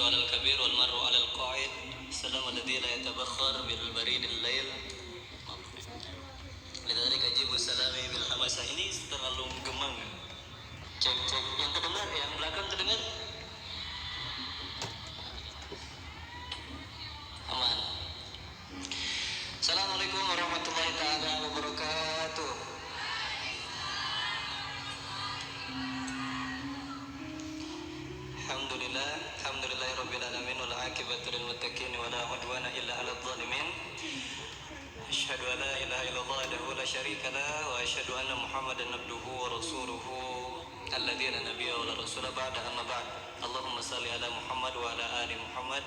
على الكبير والمر على القاعد السلام الذي لا يتبخر بالبريد الليل لذلك أجيب سلامي بالحماسة. Ini terlalu gemang. Cek yang kedengar, yang belakang kedengar aman. Assalamualaikum warahmatullahi taala wabarakatuh. Alhamdulillahirabbil alamin wal aqibatu lil muttaqin wa la udwana illa 'alal zalimin. Asyhadu an la ilaha illallah wahdahu la syarika lah wa asyhadu anna Muhammadan abduhu wa rasuluhu alladzi la nabiyya wa la rasula ba'da amma ba'd. Allahumma shalli ala Muhammad wa ala ali Muhammad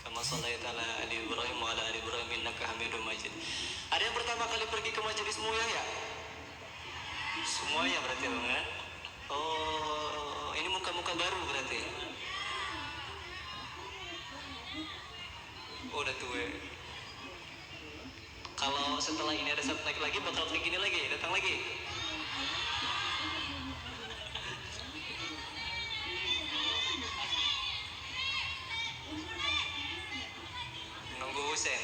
kama shallaita ala ali Ibrahim wa ala ali Ibrahim innaka Hamidum Majid. Ada yang pertama kali pergi ke majelis mulia ya? Semuanya berarti Bang ya? Oh, ini muka-muka baru berarti. Oh, udah tua. Kalau setelah ini ada satu lagi bakal kayak gini lagi, datang lagi. Nunggu Husen.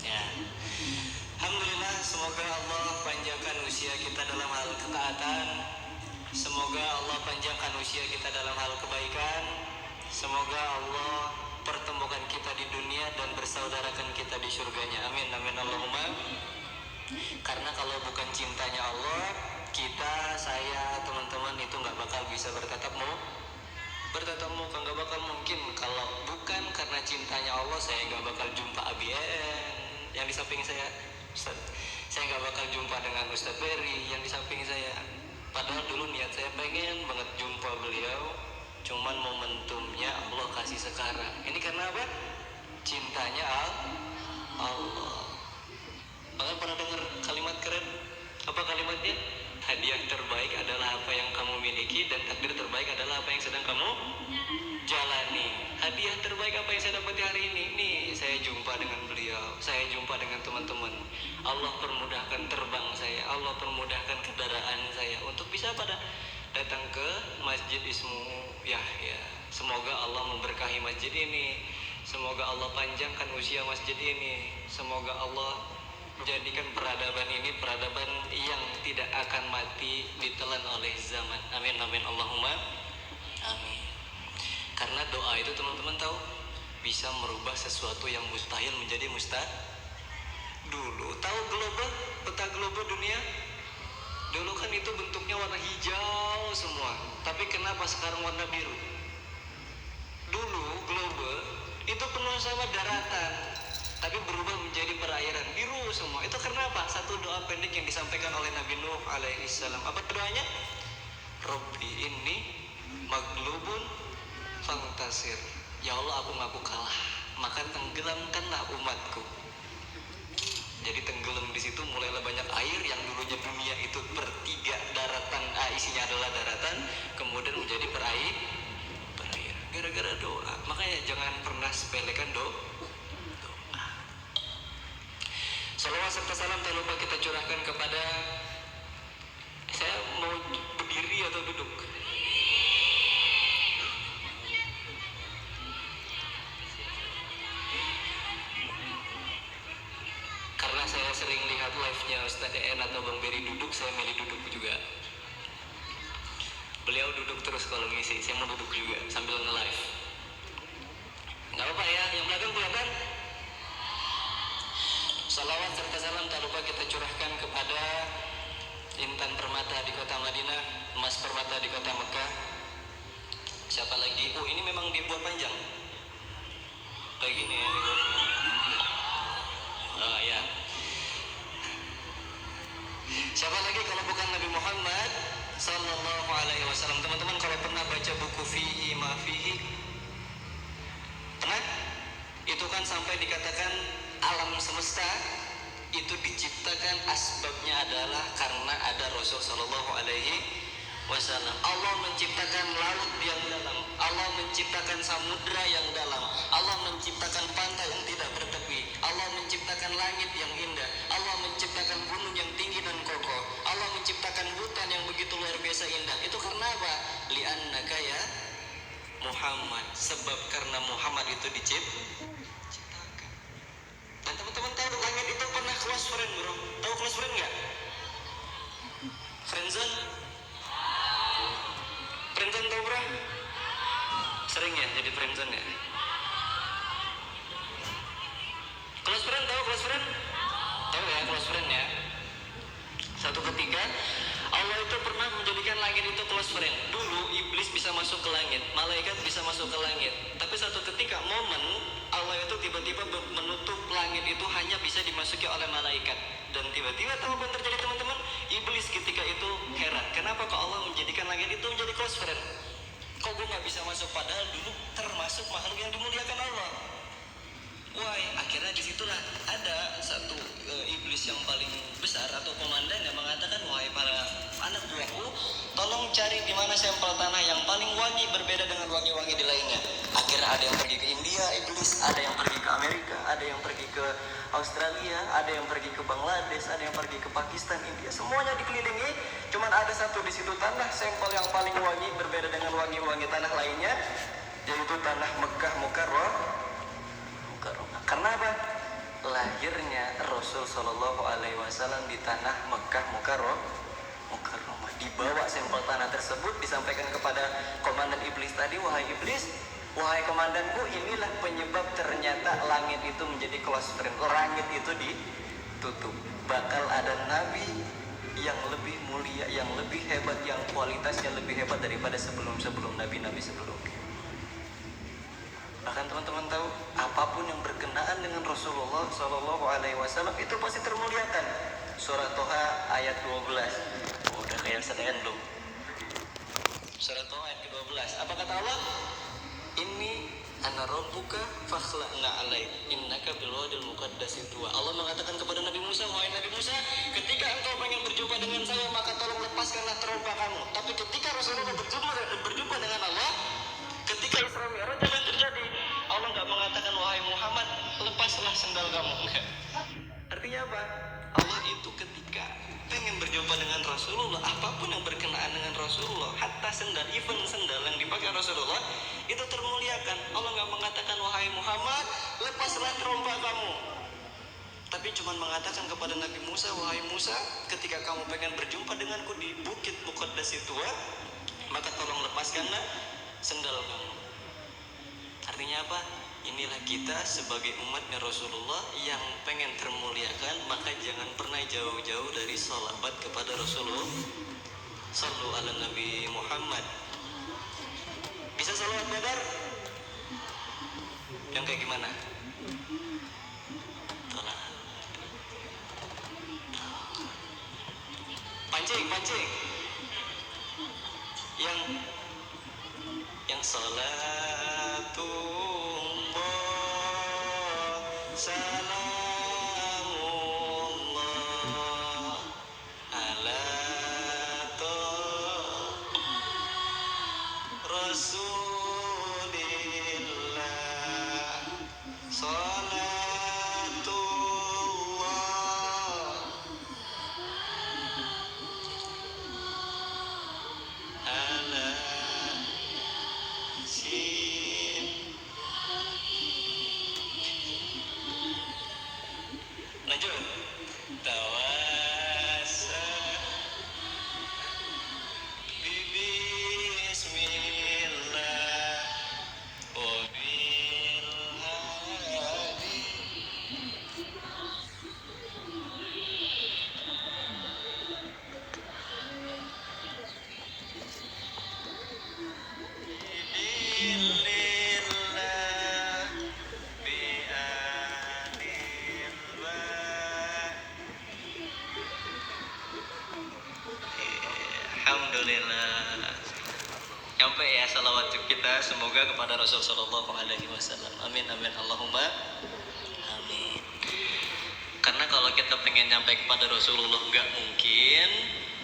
Ya. Alhamdulillah, semoga Allah panjangkan usia kita dalam hal ketaatan. Semoga Allah panjangkan usia kita dalam hal kebaikan. Semoga Allah pertemukan kita di dunia dan bersaudarakan kita di surganya. Amin, amin, Allahumma. Karena kalau bukan cintanya Allah, kita, saya, teman-teman itu nggak bakal bisa bertatap muka, nggak bakal mungkin. Kalau bukan karena cintanya Allah, saya nggak bakal jumpa ABN yang di samping saya. Ustaz, saya nggak bakal jumpa dengan Ustaz Berry yang di samping saya. Padahal dulu niat saya pengen banget jumpa beliau, cuman momentumnya Allah kasih sekarang. Ini karena apa? Cintanya Allah. Bahkan pernah dengar kalimat keren? Apa kalimatnya? Hadiah terbaik adalah apa yang kamu miliki dan takdir terbaik adalah apa yang sedang kamu jalani. Hadiah terbaik apa yang saya dapat hari ini? Nih, saya jumpa dengan beliau, saya jumpa dengan teman-teman. Allah permudahkan terbang saya, Allah permudahkan kendaraan saya untuk bisa pada datang ke Masjid Ismu Yahya. Semoga Allah memberkahi masjid ini. Semoga Allah panjangkan usia masjid ini. Semoga Allah menjadikan peradaban ini peradaban yang tidak akan mati ditelan oleh zaman. Amin, amin, Allahumma amin. Karena doa itu teman-teman tahu bisa merubah sesuatu yang mustahil menjadi Dulu tahu global, peta global dunia? Dulu kan itu bentuknya warna hijau semua, tapi kenapa sekarang warna biru? Dulu global itu penuh sama daratan, tapi berubah menjadi perairan biru semua. Itu karena apa? Satu doa pendek yang disampaikan oleh Nabi Nuh alaihi salam. Apa doanya? Rabbi inni maglubun fantasir. Ya Allah, aku ngaku kalah, maka tenggelamkanlah umatku. Jadi tenggelam di situ mulailah banyak air yang dulunya dunia itu bertiga daratan, isinya adalah daratan, kemudian menjadi perairan. Gara-gara doa. Makanya jangan pernah sepelekan doa. Salawat serta salam tak lupa kita curahkan kepada, saya mau berdiri atau duduk? Karena saya sering lihat live-nya Ustadz EN atau Bang Beri duduk, saya milih duduk juga. Beliau duduk terus kalau ngisi, saya mau duduk juga sambil nge-live. Gak apa-apa ya, yang belakang kelihatan? Salawat serta salam tak lupa kita curahkan kepada Intan Permata di kota Madinah, Emas Permata di kota Mekah. Siapa lagi? Oh, ini memang dibuat panjang. Kayak gini ya. Oh ya. Siapa lagi kalau bukan Nabi Muhammad sallallahu alaihi wasallam? Teman-teman kalau pernah baca buku Fihi Ma Fihi, pernah? Itu kan sampai dikatakan alam semesta itu diciptakan asbabnya adalah karena ada Rasul sallallahu alaihi wasallam. Allah menciptakan laut yang dalam, Allah menciptakan samudra yang dalam, Allah menciptakan pantai yang tidak bertepi, Allah menciptakan bisa indah. Itu karena apa? Li'annaka ya Muhammad. Sebab karena Muhammad itu diciptakan. Dan teman-teman tahu langit itu pernah close friend bro. Tahu close friend nggak? Friendzone? Friendzone tahu bro? Sering ya jadi friendzone ya? Close friend tahu close friend? Tahu ya close friend ya? Satu ketika Allah itu pernah menjadikan langit itu close friend. Dulu iblis bisa masuk ke langit, malaikat bisa masuk ke langit. Tapi satu ketika momen Allah itu tiba-tiba menutup langit itu hanya bisa dimasuki oleh malaikat. Dan tiba-tiba tahu apa yang terjadi teman-teman? Iblis ketika itu heran, kenapa kok Allah menjadikan langit itu menjadi close friend? Kok gue gak bisa masuk padahal dulu termasuk makhluk yang dimuliakan Allah. Why? Akhirnya disitulah ada satu iblis yang paling besar atau komandan yang mengatakan, wahai para anak buahku, tolong cari di mana sampel tanah yang paling wangi berbeda dengan wangi-wangi di lainnya. Akhirnya ada yang pergi ke India, iblis, ada yang pergi ke Amerika, ada yang pergi ke Australia, ada yang pergi ke Bangladesh, ada yang pergi ke Pakistan, India, semuanya dikelilingi. Cuman ada satu di situ tanah sampel yang paling wangi berbeda dengan wangi-wangi tanah lainnya, yaitu tanah Mekah Mukarramah. Karena apa? Lahirnya Rasul Shallallahu Alaihi Wasallam di tanah Mekah Mukarramah. Dibawa sampel tanah tersebut disampaikan kepada komandan iblis tadi, wahai iblis, wahai komandanku, inilah penyebab ternyata langit itu menjadi close friend. Langit itu ditutup. Bakal ada nabi yang lebih mulia, yang lebih hebat, yang kualitasnya lebih hebat daripada sebelum nabi-nabi sebelumnya. Bahkan teman-teman tahu, apapun yang berkenaan dengan Rasulullah Shallallahu Alaihi Wasallam itu pasti termuliakan. Surah Toha ayat 12. Oh, udah kayak setelan belum? Surah Toha ayat ke-12. Apa kata Allah? Ini ana rabbuka fakhla'na alaik innaka bil wadil muqaddas tuwa. Allah mengatakan kepada Nabi Musa, wahai Nabi Musa, ketika engkau pengen berjumpa dengan saya maka tolong lepaskanlah terompa kamu. Tapi ketika Rasulullah berjumpa dengan Allah, ketika Isra Mi'raj yang terjadi, Allah nggak mengatakan wahai Muhammad lepaslah sendal kamu, enggak. Artinya apa? Allah itu ketika pengen berjumpa dengan Rasulullah, apapun yang berkenaan dengan Rasulullah, hatta sendal, even sendal yang dipakai Rasulullah itu termuliakan. Allah nggak mengatakan wahai Muhammad lepaslah terompa kamu, tapi cuma mengatakan kepada Nabi Musa, wahai Musa, ketika kamu pengen berjumpa denganku di bukit Muqaddas itu, maka tolong lepaskanlah sendal kamu. Artinya apa? Inilah kita sebagai umatnya Rasulullah yang pengen termuliakan, maka jangan pernah jauh-jauh dari sholawat kepada Rasulullah. Sallu ala Nabi Muhammad. Bisa sholawat Badar? Yang kayak gimana? Pancing. Yang salatullah salamullah ala rasulillah salatullah ala lanjut. Tawasa bismillah wabil hadi bidilillah bi'anillah. Alhamdulillah. Nyampe ya salawat kita semoga kepada Rasul Sallallahu Alaihi Wasallam. Amin amin Allahumma amin. Karena kalau kita pengen nyampe kepada Rasulullah nggak mungkin,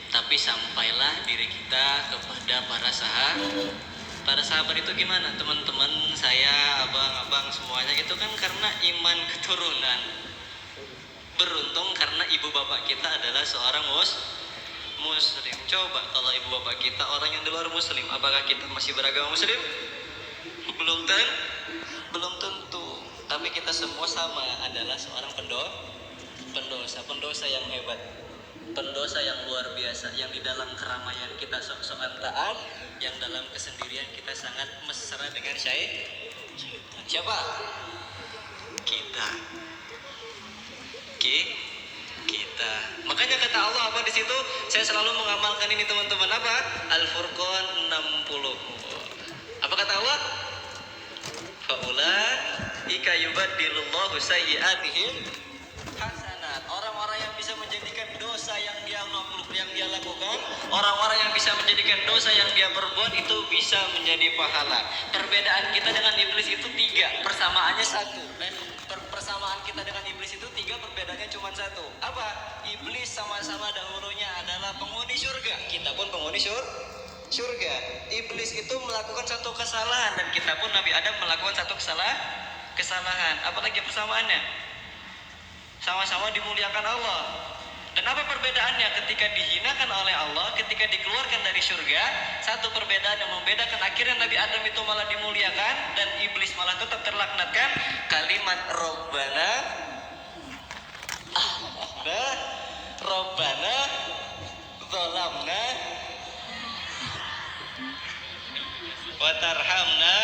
tapi sampailah diri kita kepada para sahabat. Para sahabat itu gimana teman-teman saya, abang-abang semuanya itu kan karena iman keturunan. Beruntung karena ibu bapak kita adalah seorang muslim. Coba kalau ibu bapak kita orang yang di luar muslim, apakah kita masih beragama muslim? Belum tentu. Tapi kita semua sama adalah seorang pendosa yang hebat, pendosa yang luar biasa, yang di dalam keramaian kita sok-sokan taat, yang dalam kesendirian kita sangat mesra dengan syaitan. Siapa? Kita. Kita. Makanya kata Allah apa di situ? Saya selalu mengamalkan ini teman-teman, apa? Al-Furqan 60. Apa kata Allah? Faulaika yubaddilullahu sayyi'atihim hasanat. Orang-orang yang bisa menjadikan dosa yang dia lakukan, orang-orang yang bisa menjadikan dosa yang dia perbuat itu bisa menjadi pahala. Perbedaan kita dengan iblis itu 3, persamaannya 1. Dan persamaan kita dengan iblis itu 3, perbedaannya cuma 1. Apa? Iblis sama-sama dahulunya adalah penghuni surga, kita pun penghuni surga. Iblis itu melakukan satu kesalahan dan kita pun Nabi Adam melakukan satu kesalahan. Apalagi persamaannya? Sama-sama dimuliakan Allah. Dan apa perbedaannya? Ketika dihinakan oleh Allah, ketika dikeluarkan dari surga, satu perbedaan yang membedakan, akhirnya Nabi Adam itu malah dimuliakan dan iblis malah tetap terlaknatkan. Kalimat Rabbana zalamna wa tarhamna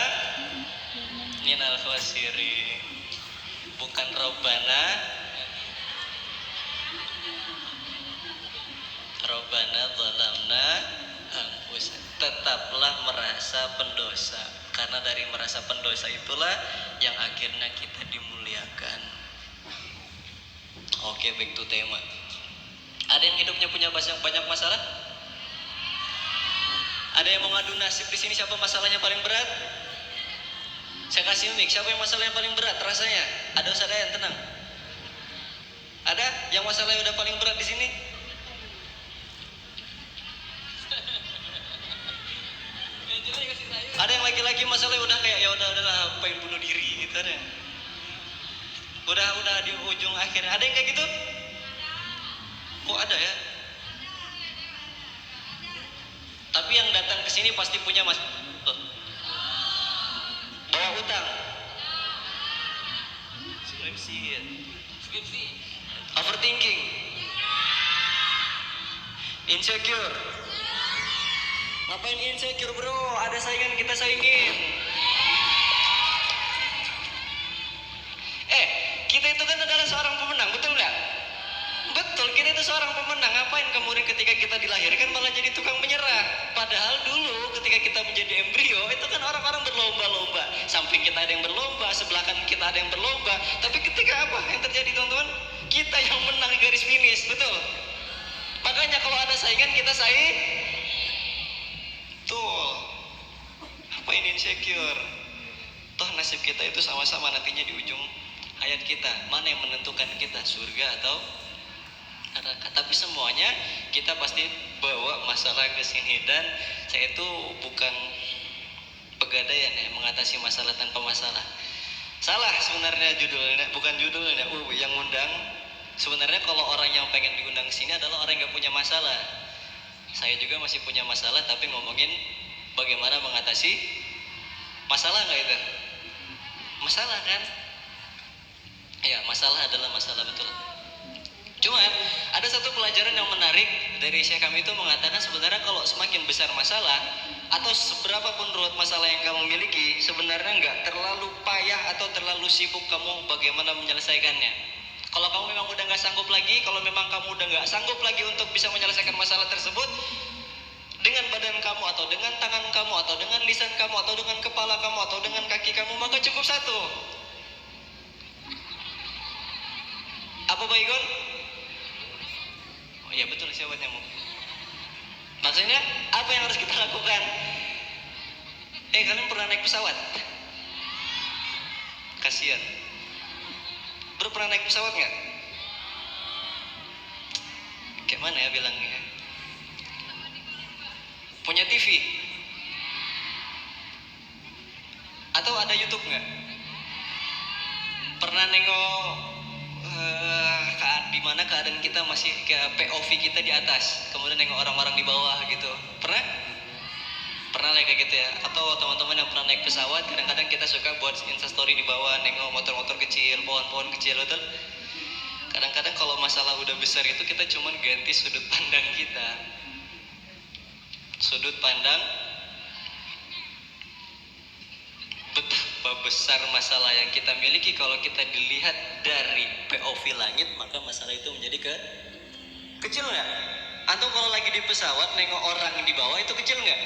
minal khasirin. Bukan Rabbana zalamna anfusana. Tetaplah merasa pendosa, karena dari merasa pendosa itulah yang akhirnya kita dimuliakan. Oke, back to tema. Ada yang hidupnya punya banyak masalah? Ada yang mau ngadu nasib di sini? Siapa masalahnya paling berat? Saya kasih mic. Siapa yang masalahnya paling berat rasanya? Ada Ustaz yang tenang. Ada yang masalahnya udah paling berat di sini? Ada yang laki-laki masalahnya udah kayak ya udahlah pengen bunuh diri gitu ada. Udah di ujung akhir. Ada yang kayak gitu? Oh ada ya. Tapi yang datang ke sini pasti punya bawa utang. Skripsi. Overthinking. Insecure. Ngapain insecure bro? Ada saingan kita saingin. Kita itu kan adalah seorang pemenang, betul nggak? Betul, kita itu seorang pemenang. Ngapain kemudian ketika kita dilahirkan malah jadi tukang menyerah? Padahal dulu ketika kita menjadi embrio itu kan orang-orang berlomba-lomba. Samping kita ada yang berlomba, sebelah kanan kita ada yang berlomba. Tapi ketika apa yang terjadi teman-teman? Kita yang menang di garis finish, betul? Makanya kalau ada saingan kita saing. Tuh, apa ini insecure? Toh nasib kita itu sama-sama nantinya di ujung hayat kita. Mana yang menentukan kita, surga atau neraka? Tapi semuanya kita pasti bawa masalah ke sini. Dan saya itu bukan pegadaian ya, mengatasi masalah tanpa masalah. Salah sebenarnya judulnya, bukan judulnya. Yang undang sebenarnya kalau orang yang pengen diundang ke sini adalah orang yang gak punya masalah. Saya juga masih punya masalah, tapi ngomongin bagaimana mengatasi masalah nggak itu? Masalah kan? Ya, masalah adalah masalah, betul. Cuman ada satu pelajaran yang menarik dari Syekh kami itu mengatakan sebenarnya kalau semakin besar masalah atau seberapa pun ruwet masalah yang kamu miliki, sebenarnya nggak terlalu payah atau terlalu sibuk kamu bagaimana menyelesaikannya. Kalau kamu memang udah nggak sanggup lagi, kalau memang kamu udah nggak sanggup lagi untuk bisa menyelesaikan masalah tersebut dengan badan kamu atau dengan tangan kamu atau dengan lisan kamu atau dengan kepala kamu atau dengan kaki kamu, maka cukup satu. Apa Baygon? Oh iya betul, siapa nyamuk. Maksudnya apa yang harus kita lakukan? Kalian pernah naik pesawat? Kasian. Bro, pernah naik pesawat nggak? Kayak mana ya bilangnya? Punya TV? Atau ada YouTube nggak? Pernah nengok dimana keadaan kita masih kayak POV kita di atas, kemudian nengok orang-orang di bawah gitu. Pernah kayak gitu ya? Atau teman-teman yang pernah naik pesawat, kadang-kadang kita suka buat instastory di bawah, nengok motor-motor kecil, pohon-pohon kecil, betul? Kadang-kadang kalau masalah udah besar itu kita cuman ganti sudut pandang kita. Sudut pandang betapa besar masalah yang kita miliki kalau kita dilihat dari POV langit, maka masalah itu menjadi kecil nggak? Antum kalau lagi di pesawat nengok orang di bawah itu kecil nggak?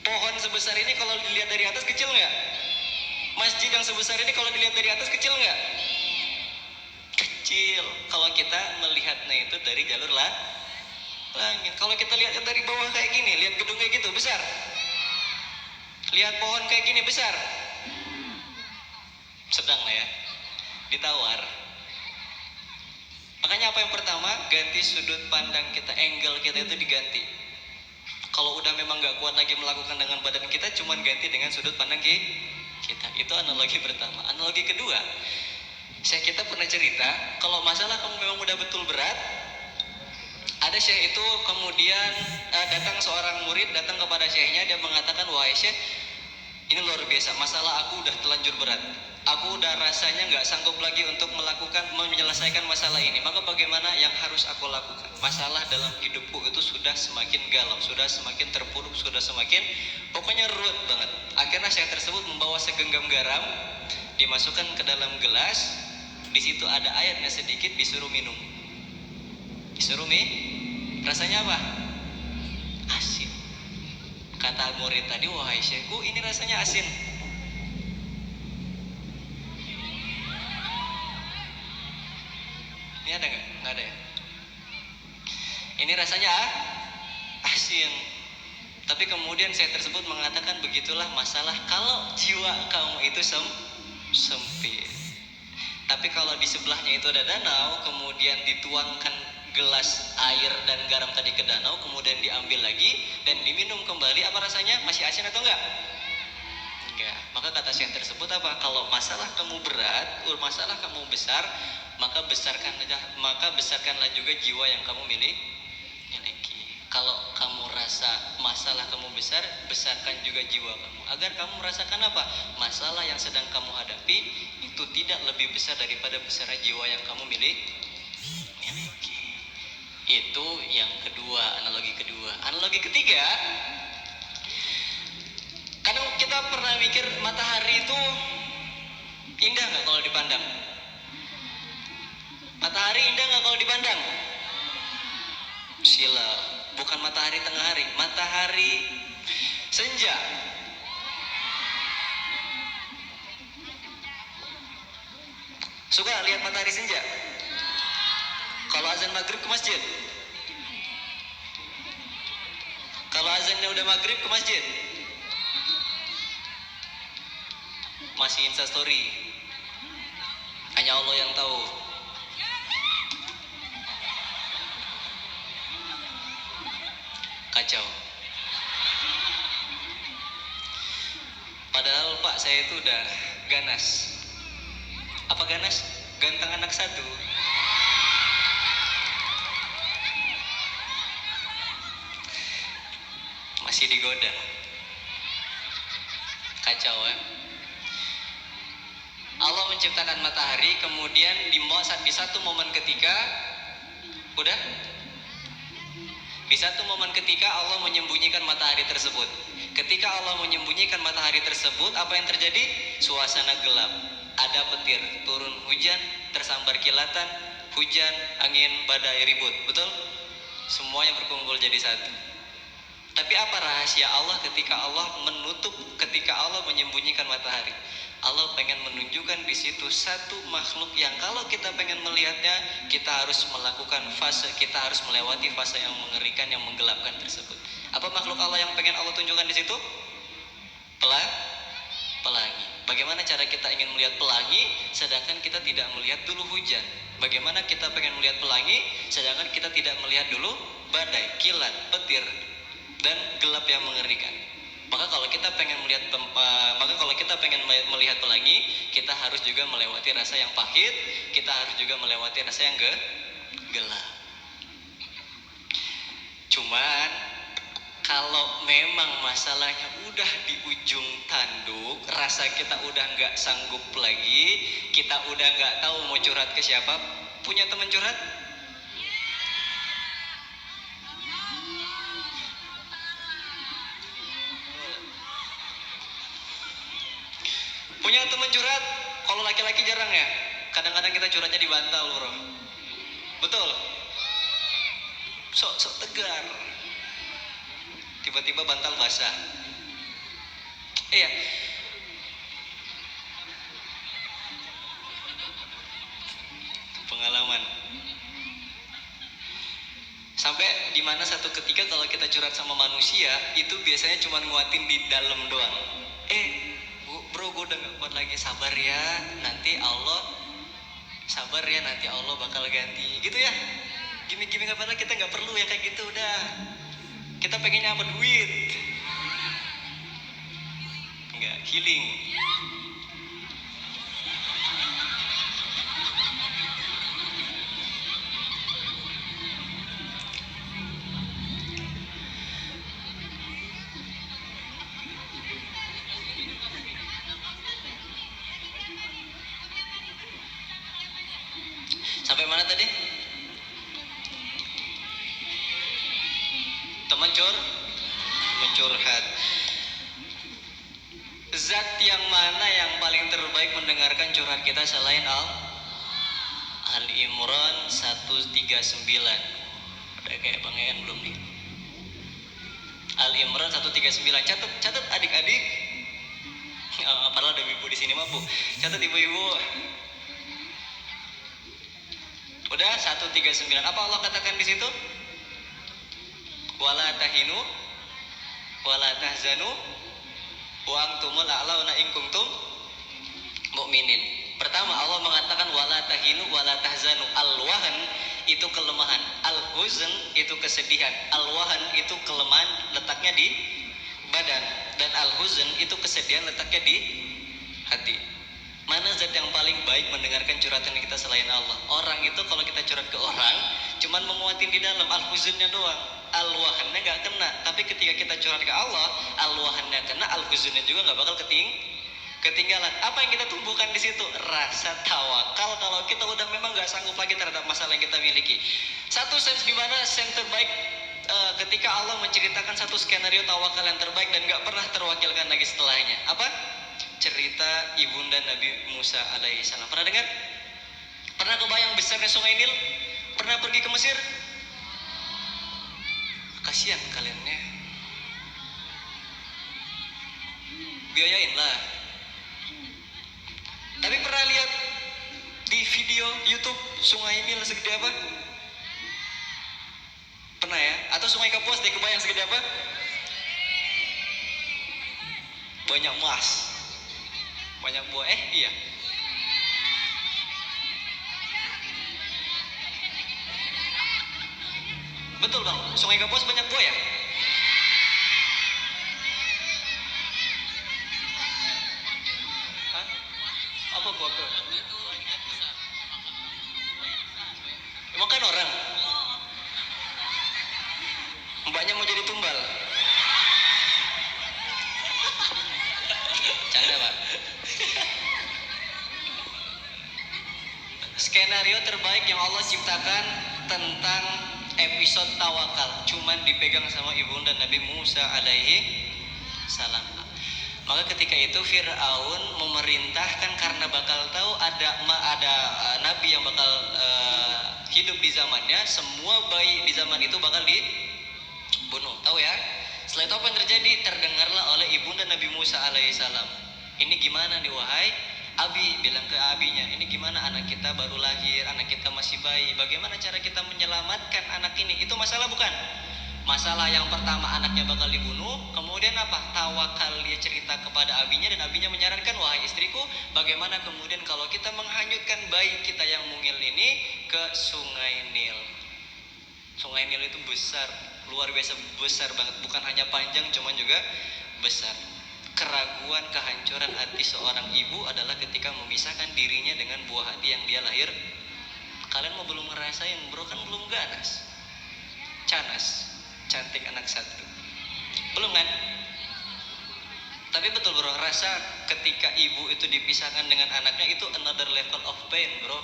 Pohon sebesar ini kalau dilihat dari atas kecil nggak? Masjid yang sebesar ini kalau dilihat dari atas kecil nggak? Kecil. Kalau kita melihatnya itu dari jalur langit. Kalau kita lihat dari bawah kayak gini, lihat gedung kayak gitu besar. Lihat pohon kayak gini besar. Sedang lah ya, ditawar. Makanya apa yang pertama, ganti sudut pandang kita, angle kita itu diganti. Kalau udah memang gak kuat lagi melakukan dengan badan kita, cuman ganti dengan sudut pandang kita. Itu analogi pertama. Analogi kedua, kita pernah cerita, kalau masalah kamu memang udah betul berat, ada syekh itu kemudian datang seorang murid, datang kepada syekhnya, dia mengatakan, wahai syekh, ini luar biasa, masalah aku udah telanjur berat. Aku udah rasanya gak sanggup lagi untuk menyelesaikan masalah ini. Maka bagaimana yang harus aku lakukan? Masalah dalam hidupku itu sudah semakin galau, sudah semakin terpuruk, sudah semakin pokoknya ruwet banget. Akhirnya syekh tersebut membawa segenggam garam, dimasukkan ke dalam gelas. Di situ ada ayatnya sedikit, disuruh minum. Rasanya apa? Asin. Kata murid tadi, wahai syekhku, ini rasanya asin. Ini ada nggak? Nggak ada ya? Ini rasanya asin. Tapi kemudian saya tersebut mengatakan, begitulah masalah kalau jiwa kamu itu sempit. Tapi kalau di sebelahnya itu ada danau, kemudian dituangkan gelas air dan garam tadi ke danau, kemudian diambil lagi dan diminum kembali, apa rasanya? Masih asin atau enggak? Enggak. Maka kata syekh tersebut apa? Kalau masalah kamu berat, masalah kamu besar, maka besarkanlah juga jiwa yang kamu miliki. Kalau kamu rasa masalah kamu besar, besarkan juga jiwa kamu. Agar kamu merasakan apa? Masalah yang sedang kamu hadapi itu tidak lebih besar daripada besarnya jiwa yang kamu miliki. Itu yang kedua, analogi kedua. Analogi ketiga, kadang kita pernah mikir matahari itu indah nggak kalau dipandang? Matahari indah nggak kalau dipandang? Sila, bukan matahari tengah hari, matahari senja. Suka lihat matahari senja? Kalau azan maghrib ke masjid? Kalau azannya udah maghrib ke masjid? Masih instastory. Hanya Allah yang tahu. Kacau. Padahal Pak, saya itu udah ganas. Apa ganas? Ganteng anak satu. Masih digoda. Kacau ya. Allah menciptakan matahari, kemudian di satu momen ketika udah di satu momen ketika Allah menyembunyikan matahari tersebut. Ketika Allah menyembunyikan matahari tersebut, apa yang terjadi? Suasana gelap, ada petir, turun hujan, tersambar kilatan, hujan, angin, badai, ribut. Betul? Semuanya berkumpul jadi satu. Tapi apa rahasia Allah ketika Allah menyembunyikan matahari? Allah pengen menunjukkan di situ satu makhluk yang kalau kita pengen melihatnya, kita harus melewati fase yang mengerikan, yang menggelapkan tersebut. Apa makhluk Allah yang pengen Allah tunjukkan di situ? Pelangi. Bagaimana cara kita ingin melihat pelangi sedangkan kita tidak melihat dulu hujan? Bagaimana kita pengen melihat pelangi sedangkan kita tidak melihat dulu badai, kilat, petir, dan gelap yang mengerikan? Maka kalau kita kita pengen melihat pelangi, kita harus juga melewati rasa yang pahit, kita harus juga melewati rasa yang gelap. Cuman kalau memang masalahnya udah di ujung tanduk, rasa kita udah nggak sanggup lagi, kita udah nggak tahu mau curhat ke siapa, punya teman curhat? Punya teman curhat? Kalau laki-laki jarang ya. Kadang-kadang kita curhatnya di bantal, bro. Betul? Sok-sok tegar. Tiba-tiba bantal basah. Iya. Pengalaman. Sampai dimana satu ketika kalau kita curhat sama manusia, itu biasanya cuma nguatin di dalam doang. Bro, gue udah gak kuat lagi, sabar ya, nanti Allah bakal ganti. Gitu ya. Gimik-gimik apa lagi, kita gak perlu ya kayak gitu, udah. Kita pengennya apa? Duit. Enggak, healing. Sampai mana tadi? Teman mencurhat. Zat yang mana yang paling terbaik mendengarkan curhat kita selain Al-Imran 139? Ada kayak Bang En belum nih? Al-Imran 139. Catat adik-adik. Padahal ada ibu di sini mah, Bu. Catat ibu-ibu. Udah 139. Apa Allah katakan di situ? Wala tahinu wala tahzanu wa antumul a'launa in kuntum mu'minin. Pertama Allah mengatakan wala tahinu wala tahzanu. Al-wahn itu kelemahan, al-huzn itu kesedihan, al-wahn itu kelemahan letaknya di badan, dan al-huzn itu kesedihan letaknya di hati. Mana zat yang paling baik mendengarkan curhatan kita selain Allah? Orang itu kalau kita curhat ke orang, cuman menguatin di dalam, al-huznnya doang. Al-wahannya gak kena. Tapi ketika kita curhat ke Allah, al-wahannya kena, al-huznnya juga gak bakal ketinggalan. Apa yang kita tumbuhkan di situ? Rasa tawakal kalau kita udah memang gak sanggup lagi terhadap masalah yang kita miliki. Satu sense di mana sense terbaik ketika Allah menceritakan satu skenario tawakal yang terbaik dan gak pernah terwakilkan lagi setelahnya. Apa? Cerita ibunda Nabi Musa alaihissalam. Pernah dengar? Pernah kebayang besarnya sungai Nil? Pernah pergi ke Mesir? Kasihan kalian ya. Biayain lah. Tapi pernah lihat di video YouTube sungai Nil segede apa? Pernah ya? Atau sungai Kapuas deh, kebayang segede apa? Banyak emas, banyak buah. Iya. Betul bang, sungai Kapuas banyak buah ya? Hah? Apa buah ke? Makan orang. Mbaknya mau jadi tumbal. Canda pak. Skenario terbaik yang Allah ciptakan tentang episode tawakal cuman dipegang sama ibunda Nabi Musa alaihi salam. Maka ketika itu Fir'aun memerintahkan, karena bakal tahu ada nabi yang bakal hidup di zamannya, semua bayi di zaman itu bakal dibunuh. Tahu ya? Setelah itu apa yang terjadi? Terdengarlah oleh ibunda Nabi Musa alaihissalam. Ini gimana nih wahai Abi? Bilang ke abinya, ini gimana, anak kita baru lahir, anak kita masih bayi, bagaimana cara kita menyelamatkan anak ini? Itu masalah bukan? Masalah yang pertama, anaknya bakal dibunuh. Kemudian apa? Tawakal, dia cerita kepada abinya, dan abinya menyarankan, wahai istriku, bagaimana kemudian kalau kita menghanyutkan bayi kita yang mungil ini ke sungai Nil. Sungai Nil itu besar, luar biasa besar banget, bukan hanya panjang, cuman juga besar. Keraguan kerapuan, kehancuran hati seorang ibu adalah ketika memisahkan dirinya dengan buah hati yang dia lahir. Kalian mau belum ngerasain bro, kan belum ganas, canas, cantik anak satu, belum kan? Tapi betul bro, rasa ketika ibu itu dipisahkan dengan anaknya itu another level of pain bro.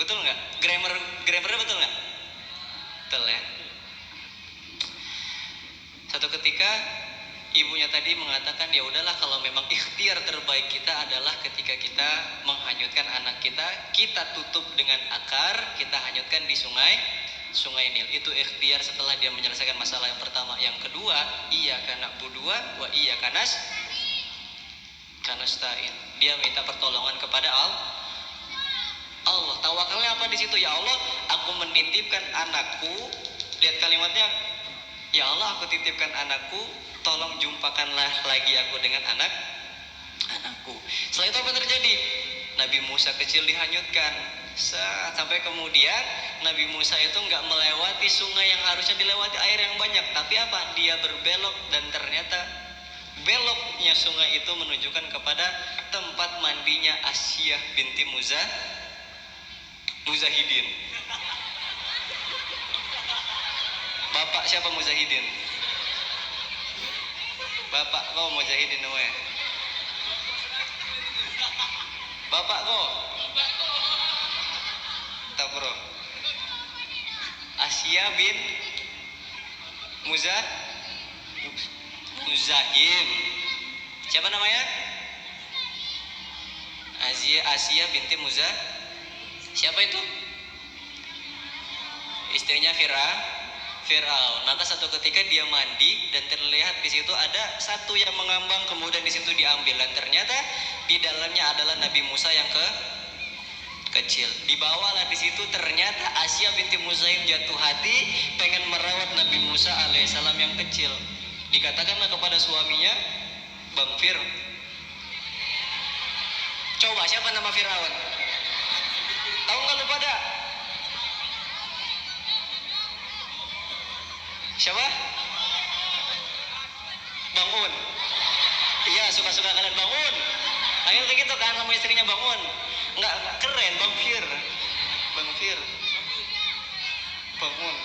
Betul nggak? Grammarnya betul nggak? Betul ya. Satu ketika ibunya tadi mengatakan, ya udahlah kalau memang ikhtiar terbaik kita adalah ketika kita menghanyutkan anak kita, kita tutup dengan akar, kita hanyutkan di sungai Nil. Itu ikhtiar setelah dia menyelesaikan masalah yang pertama. Yang kedua, iyyaka na'budu wa iyyaka nasta'in. Dia minta pertolongan kepada Allah. Tawakalnya apa di situ? Ya Allah, aku menitipkan anakku. Lihat kalimatnya, ya Allah, aku titipkan anakku, tolong jumpakanlah lagi aku dengan anakku. Setelah itu apa yang terjadi? Nabi Musa kecil dihanyutkan. Sampai kemudian Nabi Musa itu nggak melewati sungai yang harusnya dilewati air yang banyak, tapi apa? Dia berbelok dan ternyata beloknya sungai itu menunjukkan kepada tempat mandinya Asyah binti Muzahidin. Bapak siapa Muzahidin? Bapak kau Muzahidin namanya? Bapak kau? Tak bro. Asyah bin Muzahim. Siapa namanya? Asyah binti Siapa itu? Istrinya Firaun. Maka satu ketika dia mandi dan terlihat di situ ada satu yang mengambang, kemudian di situ diambil dan ternyata di dalamnya adalah Nabi Musa yang kecil. Dibawalah di situ, ternyata Asyah binti Muzahim jatuh hati pengen merawat Nabi Musa alaihissalam yang kecil. Dikatakanlah kepada suaminya, Bang Fir, coba siapa nama Firaun? Tahu nggak lu pada? Siapa? Bangun. Iya, suka-suka kalian bangun. Akhirnya begitu kan sama istrinya bangun. Nggak keren, Bang Fir. Bangun.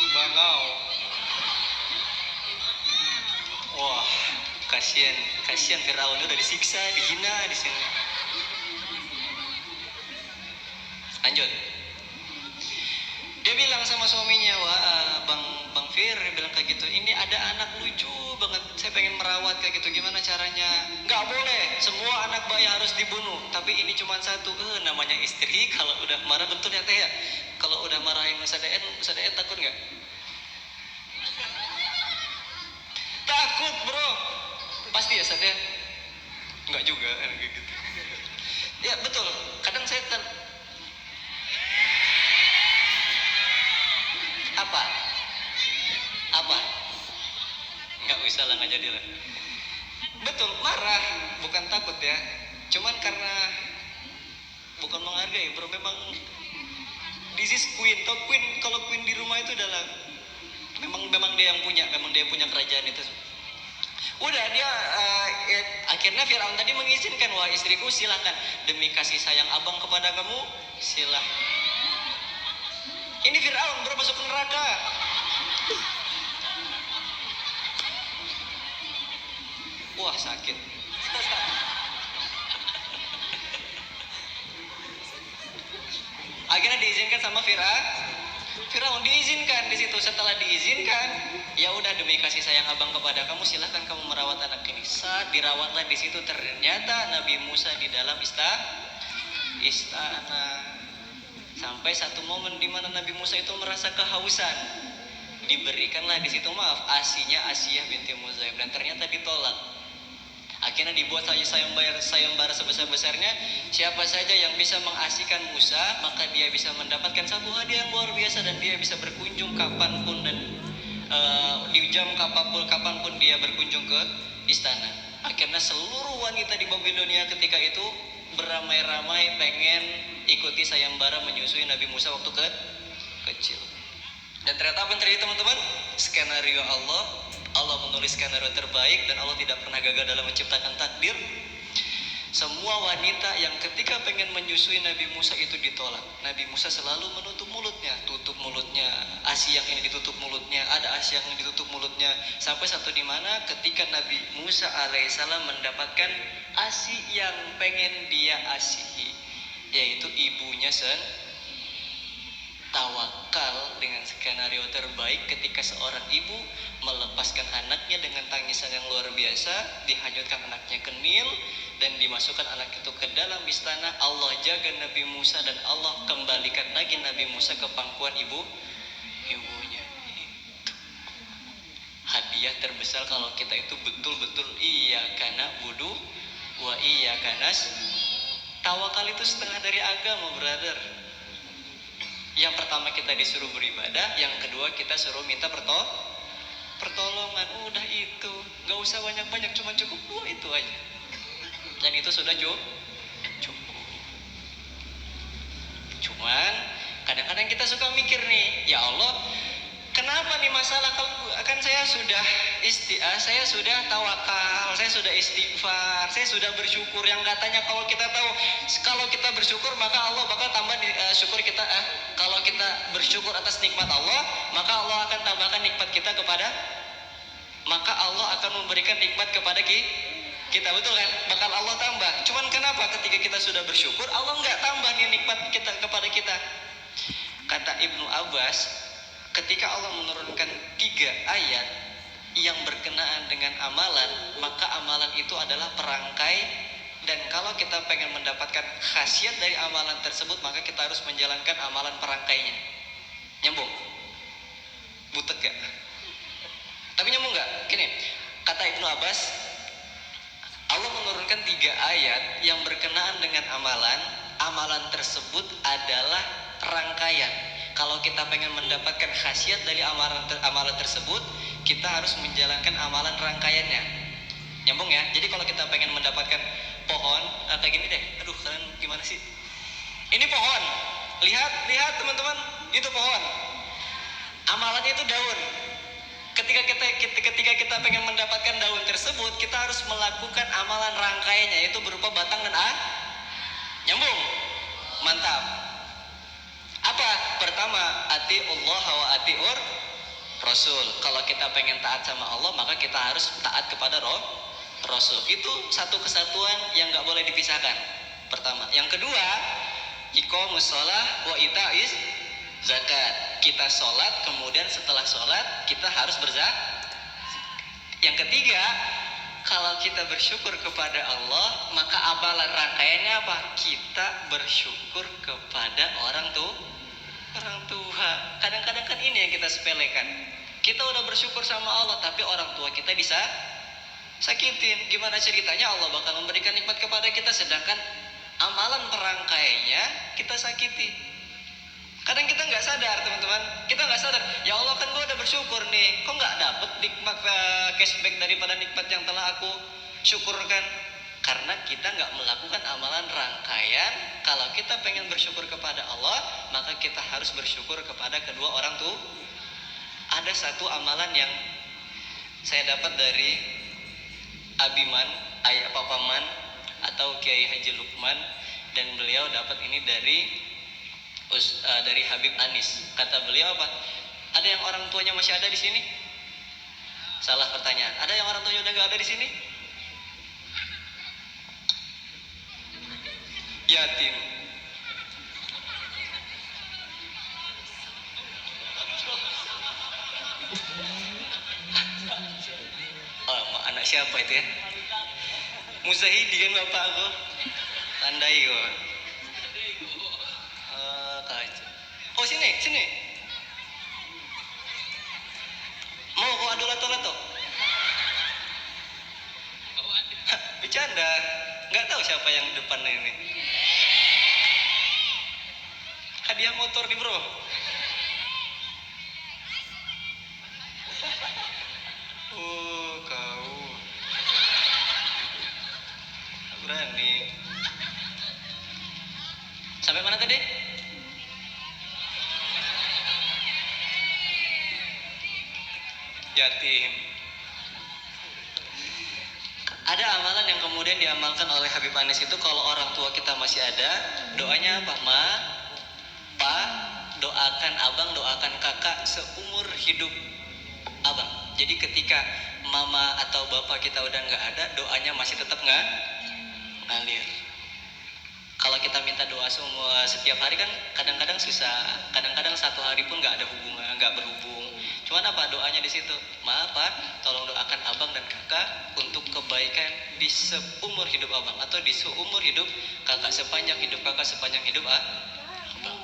Bangau. Wah, kasihan Firaun udah disiksa, dihina di sini. Lanjut. Dia bilang sama suaminya, wah Bang Fir, dia bilang kayak gitu, ini ada anak lucu banget, saya pengen merawat kayak gitu, gimana caranya? Nggak boleh, semua anak bayi harus dibunuh, tapi ini cuma satu. Namanya istri kalau udah marah, betul ya teh ya? Kalau udah marahin Ustadz takut nggak? Takut bro, pasti ya Ustadz ya? Nggak juga kan gitu. Ya betul, kadang saya apa? Nggak usah lah, nggak jadi lah. Betul, marah, bukan takut ya. Cuman karena bukan menghargai bro, memang this is queen. Tau queen, kalau queen di rumah itu adalah memang dia yang punya kerajaan itu. Udah dia akhirnya Firaun tadi mengizinkan, wah istriku silakan, demi kasih sayang abang kepada kamu silahkan. Ini Firaun bro masuk ke neraka. Wah sakit. Akhirnya diizinkan sama Firaun diizinkan di situ. Setelah diizinkan, ya udah demi kasih sayang abang kepada kamu silahkan kamu merawat anak ini. Saat dirawatlah di situ ternyata Nabi Musa di dalam istana. Sampai satu momen di mana Nabi Musa itu merasa kehausan. Diberikanlah di situ asinya Asyah binti Muzahim dan ternyata ditolak. Akhirnya dibuat saja sayembara sebesar-besarnya. Siapa saja yang bisa mengasihkan Musa, maka dia bisa mendapatkan satu hadiah yang luar biasa dan dia bisa berkunjung kapanpun dan di jam kapanpun dia berkunjung ke istana. Akhirnya seluruh wanita di Babilonia ketika itu beramai-ramai pengen ikuti sayembara menyusui Nabi Musa waktu kecil. Dan ternyata apa yang terjadi teman-teman? Skenario Allah, Allah menulis skenario terbaik dan Allah tidak pernah gagal dalam menciptakan takdir. Semua wanita yang ketika pengen menyusui Nabi Musa itu ditolak. Nabi Musa selalu menutup mulutnya, tutup mulutnya. ASI yang ini ditutup mulutnya, ada ASI yang ini ditutup mulutnya. Sampai satu di mana ketika Nabi Musa alaihissalam mendapatkan ASI yang pengen dia asihi, yaitu ibunya tawakal dengan skenario terbaik ketika seorang ibu melepaskan anaknya dengan tangisan yang luar biasa, dihanyutkan anaknya ke Nil dan dimasukkan anak itu ke dalam istana. Allah jaga Nabi Musa dan Allah kembalikan lagi Nabi Musa ke pangkuan ibunya. Hadiah terbesar kalau kita itu betul-betul iyyaka na'budu wa iyyaka nasta'in. Tawakal itu setengah dari agama, brother. Yang pertama kita disuruh beribadah, yang kedua kita suruh minta pertolongan. Udah itu, gak usah banyak-banyak, cuma cukup 2 itu aja. Dan itu sudah cukup. Cuman kadang-kadang kita suka mikir nih, ya Allah, kenapa nih masalah? Kan saya sudah saya sudah tawakal, saya sudah istighfar, saya sudah bersyukur. Yang katanya kalau kita tahu, kalau kita bersyukur maka Allah bakal tambah syukur kita. Kalau kita bersyukur atas nikmat Allah, maka Allah akan tambahkan nikmat kita maka Allah akan memberikan nikmat kepada kita, betul kan? Bakal Allah tambah. Cuman kenapa ketika kita sudah bersyukur, Allah nggak tambah nih nikmat kita kepada kita? Kata Ibnu Abbas, ketika Allah menurunkan 3 ayat yang berkenaan dengan amalan, maka amalan itu adalah perangkai. Dan kalau kita pengen mendapatkan khasiat dari amalan tersebut, maka kita harus menjalankan amalan perangkainya. Nyambung? Butek gak? Tapi nyambung gak? Gini, kata Ibnu Abbas, Allah menurunkan 3 ayat yang berkenaan dengan amalan. Amalan tersebut adalah rangkaian. Kalau kita pengen mendapatkan khasiat dari amalan tersebut, kita harus menjalankan amalan rangkaiannya. Nyambung ya? Jadi kalau kita pengen mendapatkan pohon, kayak gini deh. Aduh, kalian gimana sih? Ini pohon. Lihat teman-teman, itu pohon. Amalannya itu daun. Ketika kita pengen mendapatkan daun tersebut, kita harus melakukan amalan rangkaiannya, yaitu berupa batang dan nyambung. Mantap. Apa? Pertama, atiullah wa atiur Rasul. Kalau kita pengen taat sama Allah, maka kita harus taat kepada Rasul. Itu satu kesatuan yang gak boleh dipisahkan. Pertama. Yang kedua, iqamus shalah wa itaiz zakat. Kita sholat, kemudian setelah sholat kita harus berzakat. Yang ketiga, kalau kita bersyukur kepada Allah, maka amalan rangkaiannya apa? Kita bersyukur kepada orang tua. Kadang-kadang kan ini yang kita sepelekan. Kita udah bersyukur sama Allah, tapi orang tua kita bisa sakitin. Gimana ceritanya? Allah bakal memberikan nikmat kepada kita, sedangkan amalan perangkaiannya kita sakiti. Kadang kita nggak sadar, teman-teman. Kita nggak sadar. Ya Allah, kan gue udah bersyukur nih. Kok nggak dapet nikmat cashback daripada nikmat yang telah aku syukurkan? Karena kita nggak melakukan amalan rangkaian. Kalau kita pengen bersyukur kepada Allah, maka kita harus bersyukur kepada kedua orang tua. Ada satu amalan yang saya dapat dari Abiman, Ayah Papaman, atau Kiai Haji Lukman, dan beliau dapat ini dari Habib Anis. Kata beliau apa? Ada yang orang tuanya masih ada di sini? Salah pertanyaan. Ada yang orang tuanya udah nggak ada di sini? Yatim. Oh, anak siapa itu ya? Muzahidi kan bapak aku. Tandai kok. Oh sini. Mau kau adu lato-lato? Bercanda. Nggak tahu siapa yang depan ini. Hadiah motor nih bro. Oh kau berani. Sampai mana tadi? yatim. Ada amalan yang kemudian diamalkan oleh Habib Anis itu kalau orang tua kita masih ada, doanya apa? Ma, pa, doakan abang, doakan kakak seumur hidup abang. Jadi ketika mama atau bapak kita udah nggak ada, doanya masih tetap nggak ngalir. Kalau kita minta doa semua setiap hari kan kadang-kadang susah, kadang-kadang satu hari pun nggak ada hubungan, nggak berhubung. Cuman apa doanya di situ? Maaf Pak, tolong doakan abang dan kakak untuk kebaikan di seumur hidup abang atau di seumur hidup kakak, sepanjang hidup kakak, sepanjang hidup abang.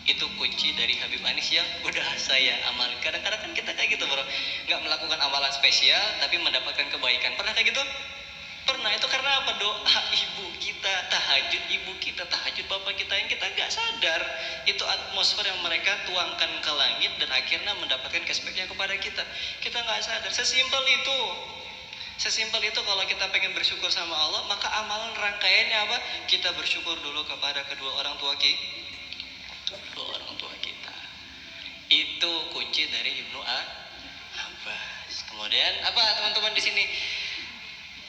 Itu kunci dari Habib Anis yang udah saya amalin. Kadang-kadang kan kita kayak gitu bro, nggak melakukan amalan spesial tapi mendapatkan kebaikan. Pernah kayak gitu? Pernah. Itu karena apa? Doa ibu kita, tahajud ibu kita, tahajud bapak kita yang kita nggak sadar. Itu atmosfer yang mereka tuangkan ke langit dan akhirnya mendapatkan cashbacknya kepada kita. Kita nggak sadar. Sesimpel itu. Sesimpel itu kalau kita pengen bersyukur sama Allah, maka amalan rangkaiannya apa? Kita bersyukur dulu kepada kedua orang tua kita. Itu kunci dari Ibnu Abbas. Kemudian apa teman-teman di sini?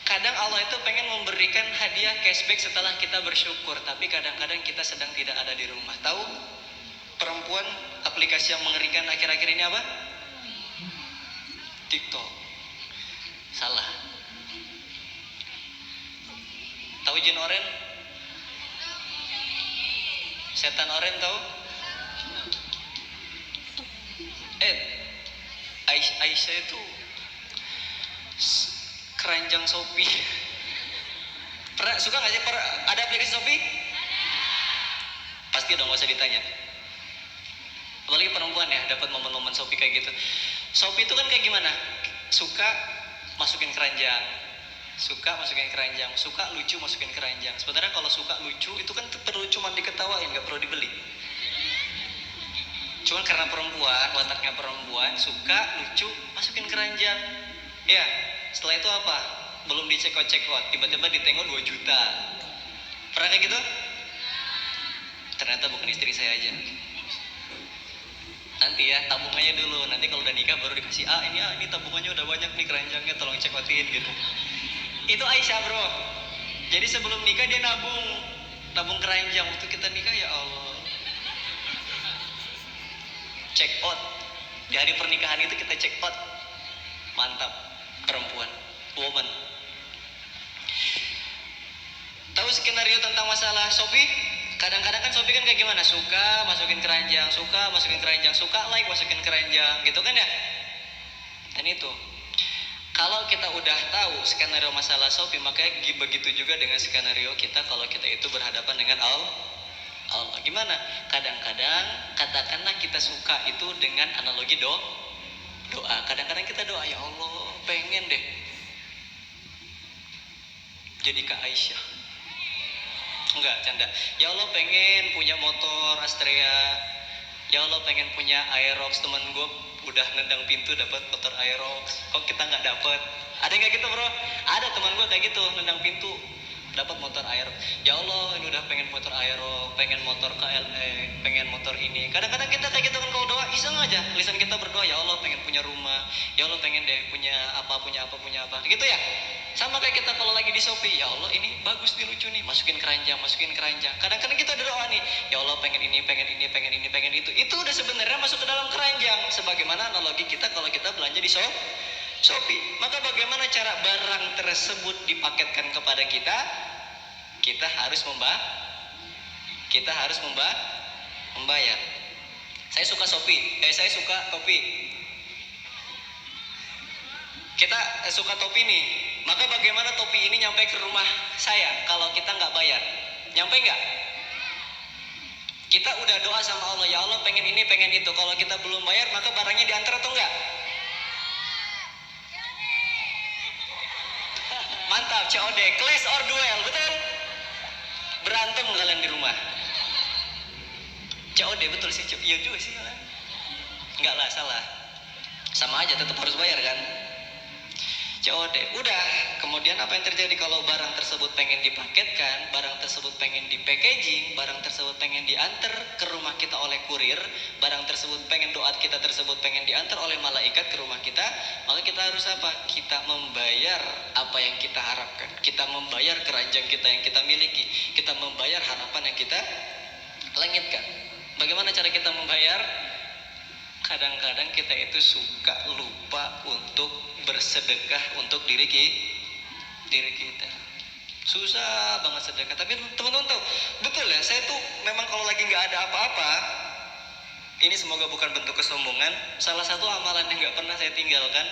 Kadang Allah itu pengen memberikan hadiah cashback setelah kita bersyukur, tapi kadang-kadang kita sedang tidak ada di rumah. Tahu perempuan aplikasi yang mengerikan akhir-akhir ini apa? TikTok. Salah. Tahu jin oren? Setan oren tahu? Aisyah itu keranjang Shopee. Pernah suka nggak sih? Ada aplikasi Shopee? Pasti dong, gak usah ditanya. Apalagi perempuan ya, dapat momen-momen Shopee kayak gitu. Shopee itu kan kayak gimana? Suka masukin keranjang, suka masukin keranjang, suka lucu masukin keranjang. Sebenarnya kalau suka lucu itu kan perlu cuma diketawain, nggak perlu dibeli. Cuman karena perempuan, wataknya perempuan, suka lucu masukin keranjang. Ya, setelah itu apa? Belum dicekot-cekot, tiba-tiba ditengok 2 juta. Pernah kayak gitu? Ternyata bukan istri saya aja. Nanti ya, tabungannya dulu. Nanti kalau udah nikah baru dikasih, ini tabungannya udah banyak nih keranjangnya, tolong cekotin gitu. Itu Aisyah bro. Jadi sebelum nikah dia nabung keranjang. Waktu kita nikah ya Allah, check out. Di hari pernikahan itu kita check out. Mantap, perempuan, woman. Tahu skenario tentang masalah Shopee? Kadang-kadang kan Shopee kan kayak gimana? Suka masukin keranjang, suka masukin keranjang, suka like masukin keranjang, gitu kan ya? Dan itu, kalau kita udah tahu skenario masalah Shopee, maka begitu juga dengan skenario kita kalau kita itu berhadapan dengan Allah. Gimana? Kadang-kadang katakanlah kita suka itu dengan analogi doa. Kadang-kadang kita doa, ya Allah pengen deh jadi Kak Aisyah. Enggak, canda. Ya Allah pengen punya motor Astrea. Ya Allah pengen punya Aerox. Temen gue udah nendang pintu dapat motor Aerox. Kok kita nggak dapat? Ada yang kayak gitu bro? Ada teman gue kayak gitu, nendang pintu dapat motor Aerox. Ya Allah ini udah pengen motor Aerox, pengen motor KLE, pengen motor ini. Kadang-kadang kita kayak gitu kan kalau doa iseng aja. Lisan kita berdoa, ya Allah pengen punya rumah. Ya Allah pengen deh punya apa. Gitu ya. Sama kayak kita kalau lagi di Shopee, ya Allah ini bagus nih, lucu nih, masukin keranjang. Kadang-kadang kita ada doa nih, ya Allah pengen ini, pengen itu. Itu udah sebenarnya masuk ke dalam keranjang. Sebagaimana analogi kita kalau kita belanja di Shopee. Maka bagaimana cara barang tersebut dipaketkan kepada kita? Kita harus membayar. Saya suka Shopee. Saya suka topi. Kita suka topi nih. Maka bagaimana topi ini nyampe ke rumah saya kalau kita nggak bayar? Nyampe nggak? Kita udah doa sama Allah, ya Allah pengen ini, pengen itu. Kalau kita belum bayar, maka barangnya diantar atau enggak? Mantap, COD, clash or duel, betul? Berantem kalian di rumah. COD, betul sih, iya juga sih. Enggak lah, salah. Sama aja, tetap harus bayar kan? COD. Udah, kemudian apa yang terjadi kalau barang tersebut pengen dipaketkan, barang tersebut pengen di packaging, barang tersebut pengen diantar ke rumah kita oleh kurir, barang tersebut pengen doa kita tersebut pengen diantar oleh malaikat ke rumah kita, maka kita harus apa? Kita membayar apa yang kita harapkan. Kita membayar keranjang kita yang kita miliki. Kita membayar harapan yang kita langitkan. Bagaimana cara kita membayar? Kadang-kadang kita itu suka lupa untuk bersedekah untuk diri kita. Susah banget sedekah. Tapi teman-teman tahu, betul ya, saya tuh memang kalau lagi nggak ada apa-apa, ini semoga bukan bentuk kesombongan, salah satu amalan yang nggak pernah saya tinggalkan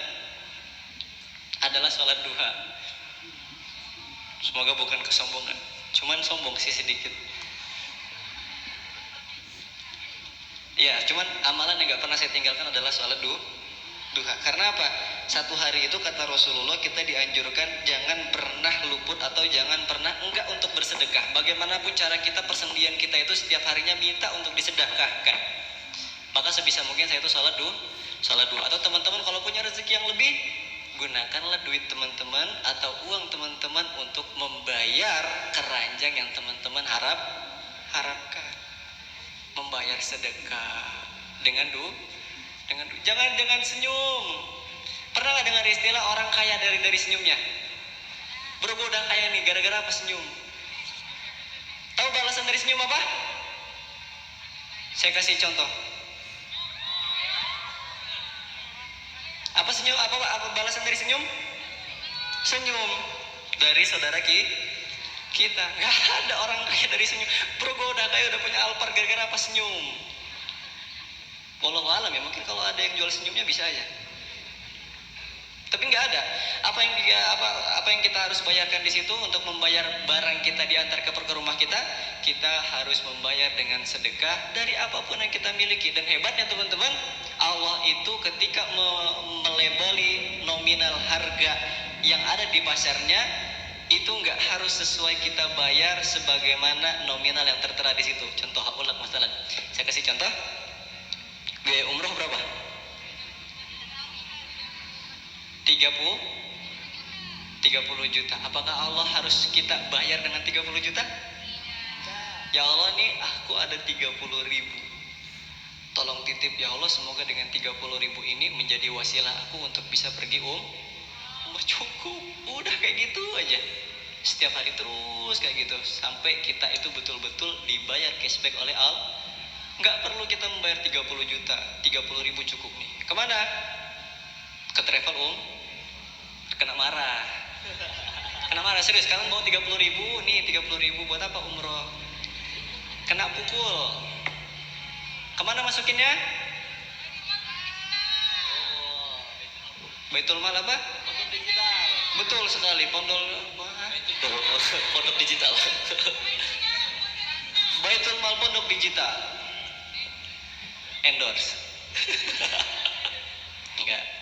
adalah sholat duha. Semoga bukan kesombongan, cuman sombong sih sedikit. Ya, cuman amalan yang gak pernah saya tinggalkan adalah sholat duha. Karena apa? Satu hari itu kata Rasulullah kita dianjurkan jangan pernah luput atau jangan pernah enggak untuk bersedekah. Bagaimanapun cara kita, persendian kita itu setiap harinya minta untuk disedekahkan. Maka sebisa mungkin saya itu sholat duha. Atau teman-teman kalau punya rezeki yang lebih, gunakanlah duit teman-teman atau uang teman-teman untuk membayar keranjang yang teman-teman harapkan. Membayar sedekah dengan jangan senyum. Pernah nggak dengar istilah orang kaya dari senyumnya? Bro, gue udah kaya nih gara-gara apa? Senyum. Tahu balasan dari senyum apa? Saya kasih contoh. Apa senyum? Apa balasan dari senyum? Senyum dari saudara kita. Nggak ada orang kaya dari senyum. Bro, gue udah kaya, udah punya Alphard gara-gara apa? Senyum. Wallahu alam ya, mungkin kalau ada yang jual senyumnya bisa aja. Tapi nggak ada. Apa yang kita harus bayarkan di situ untuk membayar barang kita diantar ke rumah kita? Kita harus membayar dengan sedekah dari apapun yang kita miliki. Dan hebatnya teman-teman, Allah itu ketika melebeli nominal harga yang ada di pasarnya, itu nggak harus sesuai kita bayar sebagaimana nominal yang tertera di situ. Contoh haulak masalah. Saya kasih contoh. Biaya umroh berapa? 30 juta. Apakah Allah harus kita bayar dengan 30 juta? Ya Allah nih, aku ada 30 ribu. Tolong titip ya Allah, semoga dengan 30 ribu ini menjadi wasilah aku untuk bisa pergi cukup. Udah kayak gitu aja. Setiap hari terus kayak gitu. Sampai kita itu betul-betul dibayar cashback oleh Allah. Nggak perlu kita membayar 30 juta. 30 ribu cukup nih. Kemana? Ke travel kena marah serius. Sekarang bawa 30 ribu nih, 30 ribu buat apa umroh? Kena pukul. Kemana masukinnya? Baitul Mal apa? Pondok digital. Betul sekali, pondok digital. Baitul Mal pondok digital. Endorse. Enggak.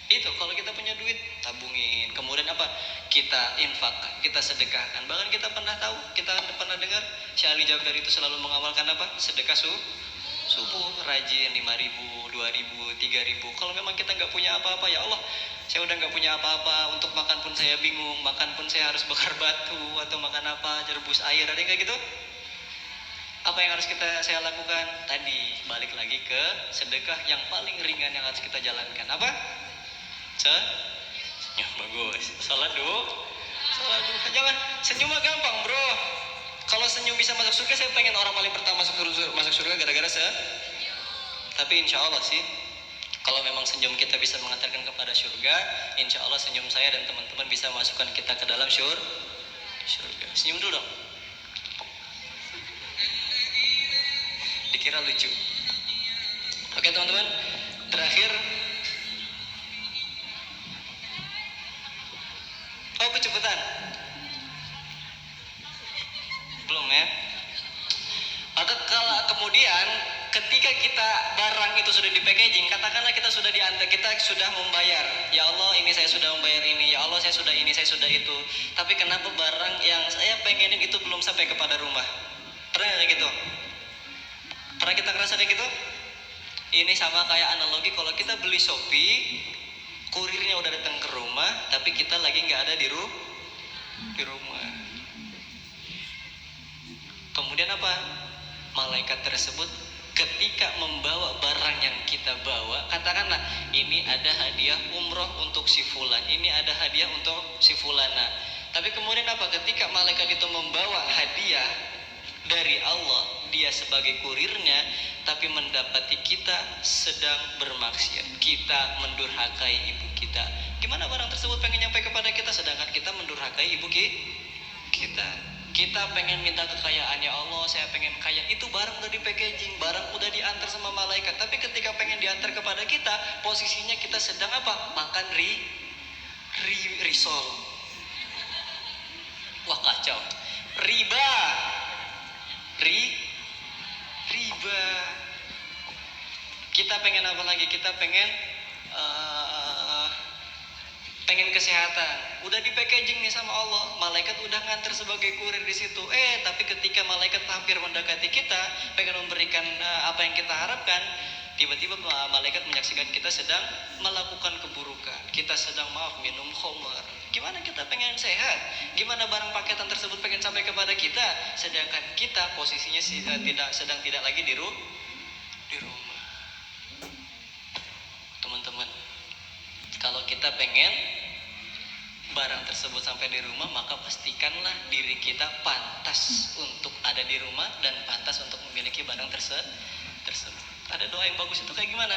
Itu kalau kita punya duit, tabungin. Kemudian apa? Kita infakkan, kita sedekahkan. Bahkan kita pernah pernah dengar Syekh Ali Jaber itu selalu mengawalkan apa? Sedekah subuh, rajin 5 ribu, 2 ribu, 3 ribu. Kalau memang kita nggak punya apa-apa, ya Allah, saya udah nggak punya apa-apa. Untuk makan pun saya bingung, makan pun saya harus bakar batu atau makan apa, rebus air, ada yang kayak gitu? Apa yang harus saya lakukan? Tadi balik lagi ke sedekah yang paling ringan yang harus kita jalankan. Apa? Ya bagus. Salat duha. Jangan senyum mah gampang, bro. Kalau senyum bisa masuk surga, saya pengen orang paling pertama masuk surga gara-gara Tapi insya Allah sih, kalau memang senyum kita bisa mengantarkan kepada surga, insya Allah senyum saya dan teman-teman bisa masukkan kita ke dalam surga. Senyum dulu dong. Dikira lucu. Oke teman-teman, terakhir. Oh, kecepatan. Belum ya. Maka kalau kemudian ketika kita barang itu sudah di packaging, katakanlah kita sudah diantar, kita sudah membayar. Ya Allah, ini saya sudah membayar ini. Ya Allah, saya sudah ini, saya sudah itu. Tapi kenapa barang yang saya pengenin itu belum sampai kepada rumah? Pernah kayak gitu? Pernah kita ngerasa kayak gitu? Ini sama kayak analogi kalau kita beli Shopee, kurirnya udah datang ke rumah, tapi kita lagi nggak ada di rumah. Kemudian apa? Malaikat tersebut ketika membawa barang yang kita bawa, katakanlah ini ada hadiah umroh untuk si fulan, ini ada hadiah untuk si fulana. Tapi kemudian apa? Ketika malaikat itu membawa hadiah dari Allah, dia sebagai kurirnya, tapi mendapati kita sedang bermaksiat, kita mendurhakai ibu kita. Gimana barang tersebut pengen nyampe kepada kita, sedangkan kita mendurhakai ibu kita. Kita pengen minta kekayaan, ya Allah saya pengen kaya, itu barang udah di packaging, barang udah diantar sama malaikat. Tapi ketika pengen diantar kepada kita, posisinya kita sedang apa? Makan risol. Wah kacau. Riba. Kita pengen apa lagi? Kita pengen kesehatan, udah di packaging nih sama Allah, malaikat udah nganter sebagai kurir di situ. Tapi ketika malaikat hampir mendekati kita, pengen memberikan apa yang kita harapkan, tiba-tiba malaikat menyaksikan kita sedang melakukan keburukan, kita sedang minum khamar. Gimana kita pengen sehat? Gimana barang paketan tersebut pengen sampai kepada kita, sedangkan kita posisinya sedang tidak lagi di rumah. Teman-teman, kalau kita pengen barang tersebut sampai di rumah, maka pastikanlah diri kita pantas untuk ada di rumah dan pantas untuk memiliki barang tersebut. Ada doa yang bagus itu kayak gimana?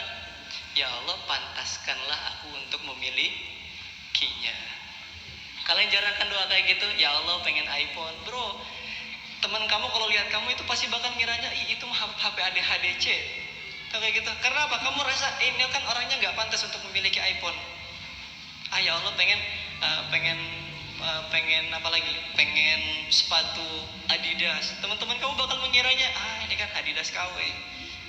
Ya Allah, pantaskanlah aku untuk memilikinya. Kalian jarang kan doa kayak gitu? Ya Allah, pengen iPhone. Bro, teman kamu kalau lihat kamu itu pasti bakal ngiranya itu HP ADHDC. Kayak gitu. Karena apa? Kamu rasa ini kan orangnya nggak pantas untuk memiliki iPhone. Ya Allah, pengen apa lagi? Pengen sepatu Adidas. Teman-teman kamu bakal mengiranya ini kan Adidas KW.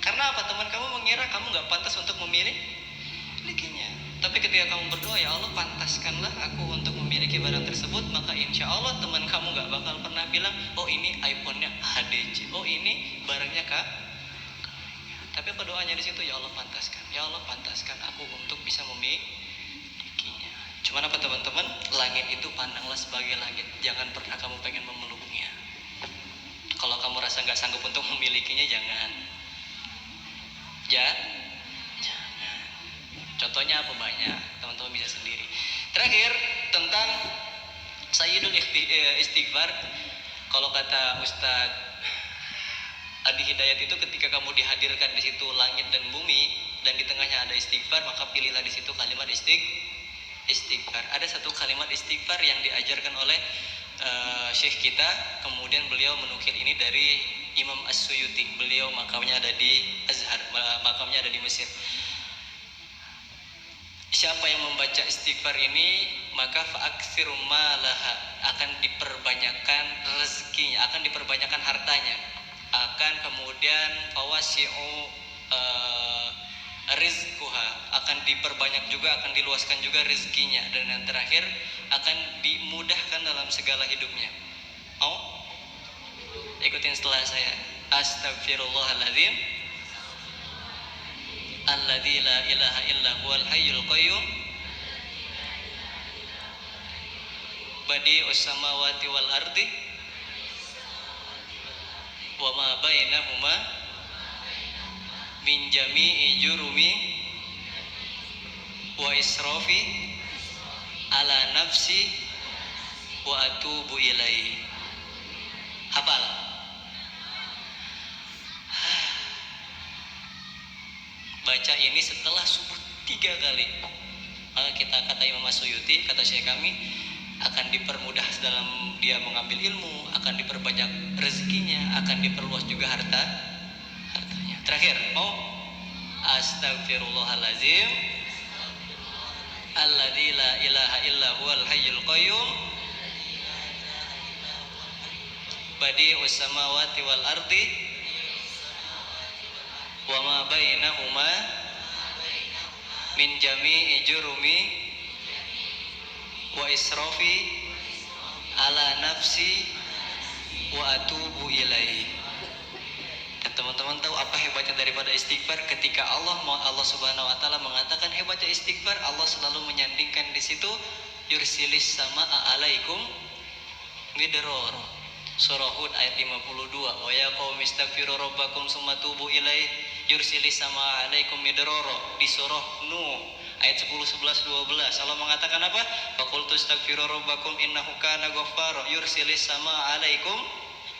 Karena apa? Teman kamu mengira kamu nggak pantas untuk memilikinya. Tapi ketika kamu berdoa, ya Allah pantaskanlah aku untuk memiliki barang tersebut, maka insya Allah teman kamu nggak bakal pernah bilang, oh ini iPhone-nya HDC, oh ini barangnya Kak. Tapi apa doanya di situ? Ya Allah pantaskan, ya Allah pantaskan aku untuk bisa memilikinya. Cuman apa teman-teman? Langit itu pandanglah sebagai langit, jangan pernah kamu pengen memeluknya. Kalau kamu rasa nggak sanggup untuk memilikinya, jangan. Jangan. Contohnya apa? Banyak, teman-teman bisa sendiri. Terakhir tentang Sayyidul Istighfar. Kalau kata Ustadz Adi Hidayat itu, ketika kamu dihadirkan di situ langit dan bumi dan di tengahnya ada istighfar, maka pilihlah di situ kalimat istighfar. Ada satu kalimat istighfar yang diajarkan oleh Syekh kita, kemudian beliau menukil ini dari Imam As-Suyuti. Beliau makamnya ada di Azhar, makamnya ada di Mesir. Siapa yang membaca istighfar ini, maka fa'aksiru malaha, akan diperbanyakkan rezekinya, akan diperbanyakkan hartanya, akan kemudian fawasi'u rizquha, akan diperbanyak juga, akan diluaskan juga rezekinya, dan yang terakhir akan dimudahkan dalam segala hidupnya. Mau? Ikutin setelah saya. Astagfirullahaladzim alladzi la ilaha illa huwal hayyul qayyum badi'us samawati wal ardi wa ma bainahuma min jami'i jurumi wa israfi ala nafsi wa atubu ilaihi. Hafal? Baca ini setelah subuh 3 kali. Maka kita, kata Imam As-Suyuti, kata Syekh kami, akan dipermudah dalam dia mengambil ilmu, akan diperbanyak rezekinya, akan diperluas juga hartanya. Terakhir, mau? Astagfirullahalazim alladzi la ilaha illa huwal hayyul qayyum badi'us samawati wal ardi wa ma bainahuma min jami'i jurumi wa israfi ala nafsi wa atubu ilaihi. Dan teman-teman tahu apa hebatnya daripada istighfar? Ketika Allah Subhanahu wa taala mengatakan hebatnya baca istighfar, Allah selalu menyandingkan di situ yursilis sama alaikum midror. Surah Hud ayat 52. Wa ya qaumi istaghfiru rabbakum tsumma tubu ilaih yursilis sama alaikum midror. Di surah Nuh ayat 10, 11, 12 Allah mengatakan apa? Faqultu astaghfiru rabbakum innahu kana ghaffara yursilis sama alaikum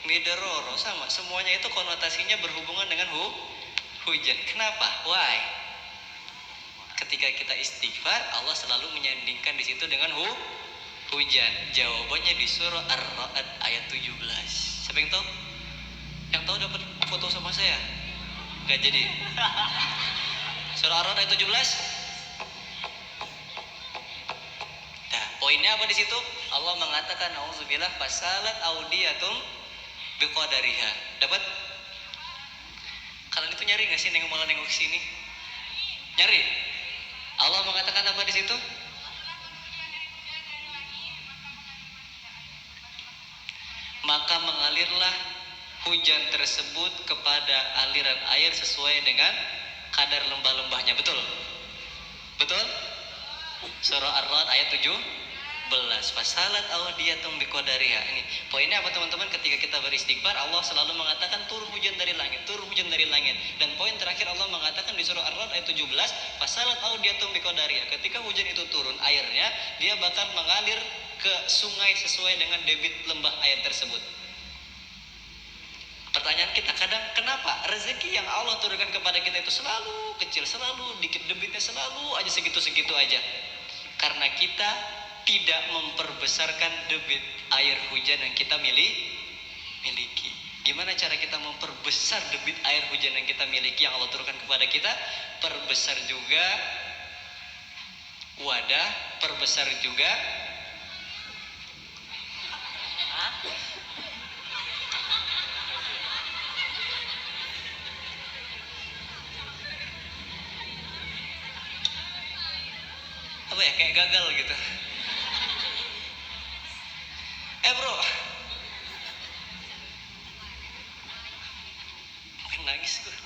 midror. Sama, semuanya itu konotasinya berhubungan dengan hujan. Kenapa? Why? Ketika kita istighfar, Allah selalu menyandingkan di situ dengan hujan. Jawabannya di surah Ar-Ra'd ayat 17. Siapa yang tahu? Yang tahu dapat foto sama saya? Gak jadi. Surah Ar-Ra'd ayat 17. Nah, poinnya apa di situ? Allah mengatakan auzubillah fasalat audiyatum biqadariha. Dapat? Kalian itu nyari nggak sih malah nengok ke sini? Nyari? Allah mengatakan apa di situ? Maka mengalirlah hujan tersebut kepada aliran air sesuai dengan kadar lembah-lembahnya. Betul? Betul? Surah Ar-Ra'd ayat 17. Fasalat awdiyatum biqadariha. Ini poinnya apa teman-teman? Ketika kita beristighfar, Allah selalu mengatakan turun hujan dari langit, turun hujan dari langit. Dan poin terakhir Allah mengatakan di surah Ar-Ra'd ayat 17, fasalat awdiyatum biqadariha. Ketika hujan itu turun airnya, dia bakal mengalir ke sungai sesuai dengan debit lembah air tersebut. Pertanyaan kita kadang, kenapa rezeki yang Allah turunkan kepada kita itu selalu kecil, selalu dikit debitnya, selalu aja segitu-segitu aja? Karena kita tidak memperbesarkan debit air hujan yang kita miliki. Gimana cara kita memperbesar debit air hujan yang kita miliki, yang Allah turunkan kepada kita? Perbesar juga wadah, perbesar juga apa ya, kayak gagal gitu. Bro, pengen nangis gue.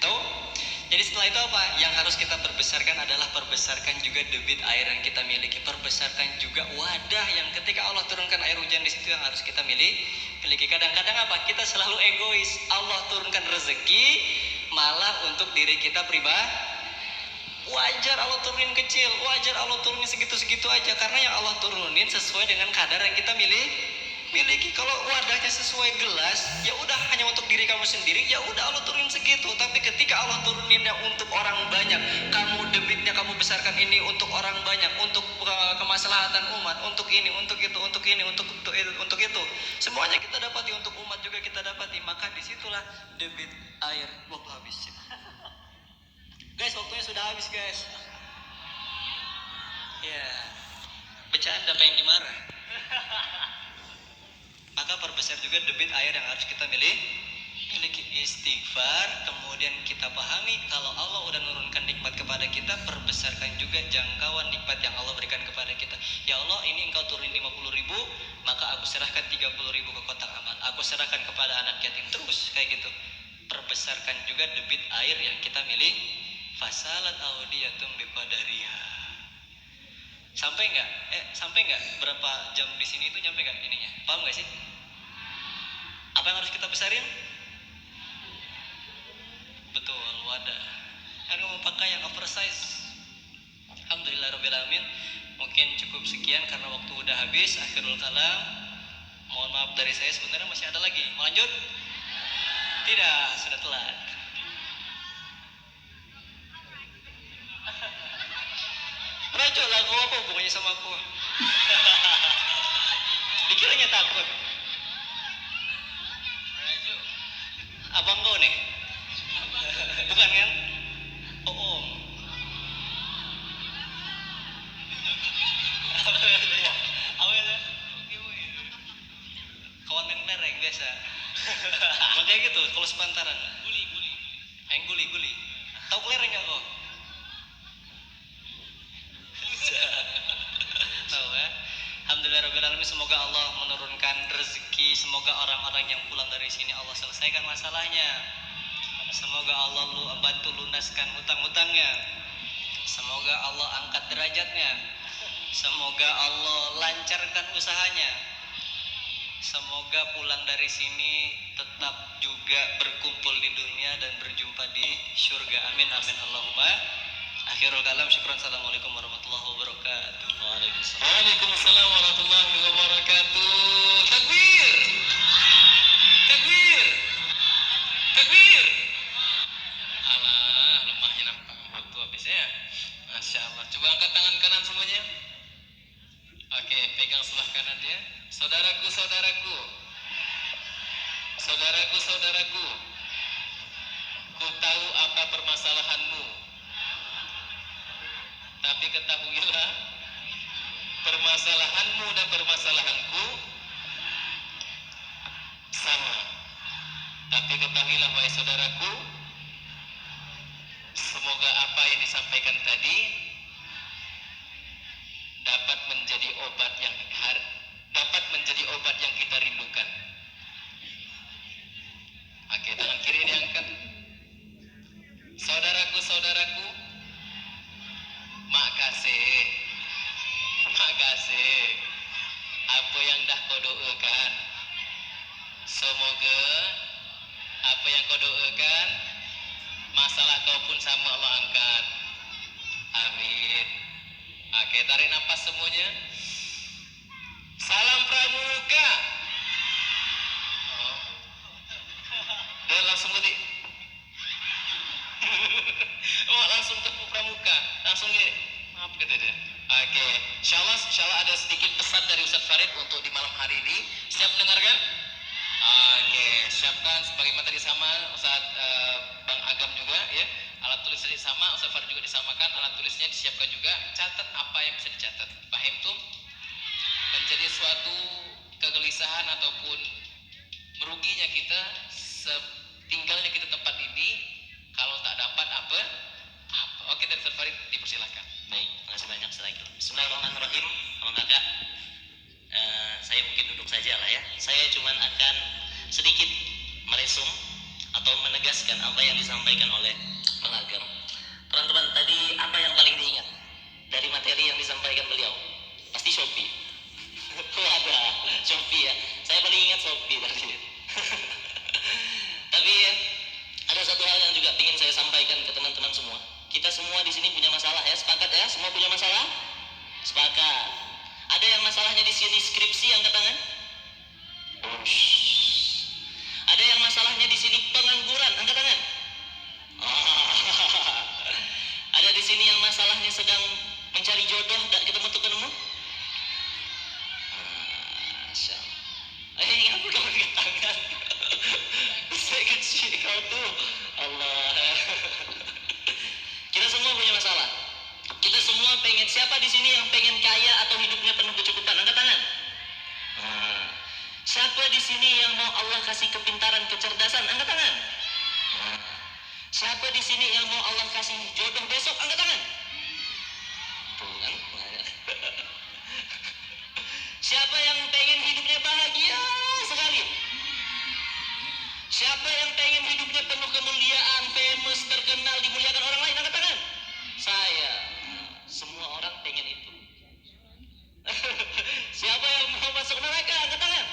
Tahu? Jadi setelah itu apa? Yang harus kita perbesarkan adalah perbesarkan juga debit air yang kita miliki. Perbesarkan juga wadah yang ketika Allah turunkan air hujan di situ yang harus kita miliki. Kadang-kadang apa? Kita selalu egois. Allah turunkan rezeki malah untuk diri kita pribadi. Wajar Allah turunin kecil, wajar Allah turunin segitu-segitu aja, karena yang Allah turunin sesuai dengan kadar yang kita miliki. Kalau wadahnya sesuai gelas, ya udah hanya untuk diri kamu sendiri, ya udah Allah turunin segitu. Tapi ketika Allah turuninnya untuk orang banyak, kamu debitnya kamu besarkan ini untuk orang banyak, untuk kemaslahatan umat, untuk ini, untuk itu, untuk ini, untuk itu. Semuanya kita dapati, untuk umat juga kita dapati. Maka disitulah debit air waktu habis. Guys, waktunya sudah habis guys. Ya, bercanda pengen dimarah. Maka perbesar juga debit air yang harus kita miliki. Istighfar, kemudian kita pahami kalau Allah udah nurunkan nikmat kepada kita, perbesarkan juga jangkauan nikmat yang Allah berikan kepada kita. Ya Allah, ini engkau turunin 50.000, maka aku serahkan 30.000 ke kotak amal. Aku serahkan kepada anak yatim, terus kayak gitu. Perbesarkan juga debit air yang kita miliki. Fasalat audiyatum biqadariha. Sampai nggak berapa jam di sini itu, nyampe nggak ininya? Paham nggak sih? Apa yang harus kita besarin? Betul, wadah. Kan mau pakai yang oversize. Alhamdulillah rabbil alamin. Mungkin cukup sekian karena waktu udah habis. Akhirul kalam. Mohon maaf dari saya, sebenarnya masih ada lagi. Mau lanjut? Tidak, sudah telat. Rajo lagu apa hubungannya sama aku? Dikiranya takut. Rajo. Abang kau nih? Bukan kan? Oh, om. Awalnya kawan main lereng biasa. Makanya gitu, kalau sepantaran. Guli. Tahu kelereng nggak kok? Tahu ya. Alhamdulillahirobbilalamin. Semoga Allah menurunkan rezeki, semoga orang-orang yang pulang dari sini Allah selesaikan masalahnya. Semoga Allah bantu lunaskan hutang-hutangnya. Semoga Allah angkat derajatnya. Semoga Allah lancarkan usahanya. Semoga pulang dari sini tetap juga berkumpul di dunia dan berjumpa di surga. Amin amin Allahumma. Akhirul kalam, syukran. Assalamualaikum warahmatullahi wabarakatuh. Waalaikumsalam warahmatullahi wabarakatuh. Takbir. Takbir. Takbir. Alah, lemahnya nampak waktu habis ya. Masya Allah. Coba angkat tangan kanan semuanya. Oke, pegang sebelah kanan dia. Saudaraku, saudaraku. Saudaraku, saudaraku. Ku tahu apa permasalahanmu. Tapi ketahuilah, permasalahanmu dan permasalahanku sama. Tapi ketahuilah wahai saudaraku, semoga apa yang disampaikan tadi dapat menjadi obat yang kita rindukan. Oke, tangan kiri diangkat. Saudaraku, saudaraku, makasih. Makasih. Apa yang dah kau doakan, semoga apa yang kau doakan, masalah kau pun sama Allah angkat. Amin. Oke, tarik nafas semuanya. Salam pramuka. Oh. Dan langsung ketik. Oh, langsung tepuk pramuka. Langsung gini. Maaf kata dia. Oke, insyaallah ada sedikit pesan dari Ustaz Farid untuk di malam hari ini. Siap mendengarkan? Oke, siapkan sebagaimana tadi sama Ustaz Bang Agam juga ya. Alat tulis tadi sama, Ustaz Farid juga disamakan, alat tulisnya disiapkan juga. Catat apa yang bisa dicatat. Paham tuh? Menjadi suatu kegelisahan ataupun meruginya kita setinggalnya kita tempat ini kalau tak dapat apa. Oke, dari Ustaz Farid dipersilakan. Baik, terima kasih banyak lagi. Bismillahirrahmanirrahim. Abang kakak, saya mungkin duduk saja lah ya. Saya cuma akan sedikit meresum atau menegaskan apa yang disampaikan oleh Bang Agam. Teman-teman, tadi apa yang paling diingat dari materi yang disampaikan beliau? Pasti Shopee. Ada Shopee ya. Saya paling ingat Shopee tadi. Tapi ya, ada satu hal yang juga ingin saya sampaikan ke teman-teman semua. Kita semua di sini punya masalah ya, sepakat ya? Semua punya masalah? Sepakat. Ada yang masalahnya di sini skripsi, angkat tangan. Ada yang masalahnya di sini pengangguran, angkat tangan. Ada di sini yang masalahnya sedang mencari jodoh, tak ketemu. Ngapa kau angkat tangan? Saya kecil kau tuh. Allah. Kita semua punya masalah. Kita semua pengen, siapa di sini yang pengen kaya atau hidupnya penuh kecukupan? Angkat tangan. Siapa di sini yang mau Allah kasih kepintaran, kecerdasan? Angkat tangan. Siapa di sini yang mau Allah kasih jodoh besok? Angkat tangan. Bukan. Siapa yang pengen hidupnya bahagia sekali? Siapa yang pengen hidupnya penuh kemuliaan, famous, terkenal, dimuliakan orang lain? Angkat tangan. Saya. Semua orang pengen itu. Siapa yang mau masuk neraka? Angkat tangan.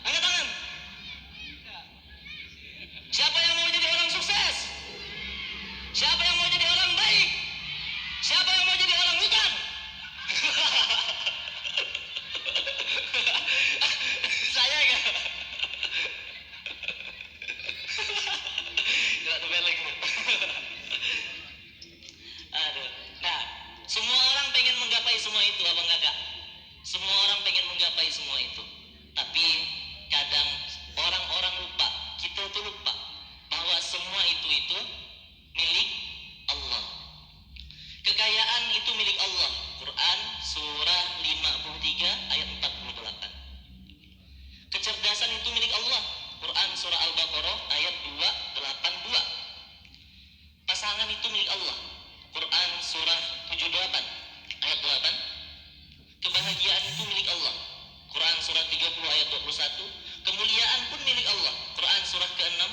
Angkat tangan. Siapa yang mau jadi orang sukses? Siapa yang mau jadi orang baik? Siapa yang mau jadi orang hutan? Saya enggak. Tidak ada lagi. Aduh. Nah, semua orang pengen menggapai semua itu, abang kakak. Semua orang pengen menggapai semua itu. Tapi kadang orang-orang lupa, kita tuh lupa bahwa semua itu milik Allah. Kekayaan itu milik Allah. Quran surah 53 ayat 48. Kecerdasan itu milik Allah. Quran surah Al-Baqarah ayat 282. Pasangan itu milik Allah. Quran surah 78 ayat 8. Kebahagiaan itu milik Allah. Quran surah 30 ayat 21. Kemuliaan pun milik Allah. Quran surah ke-6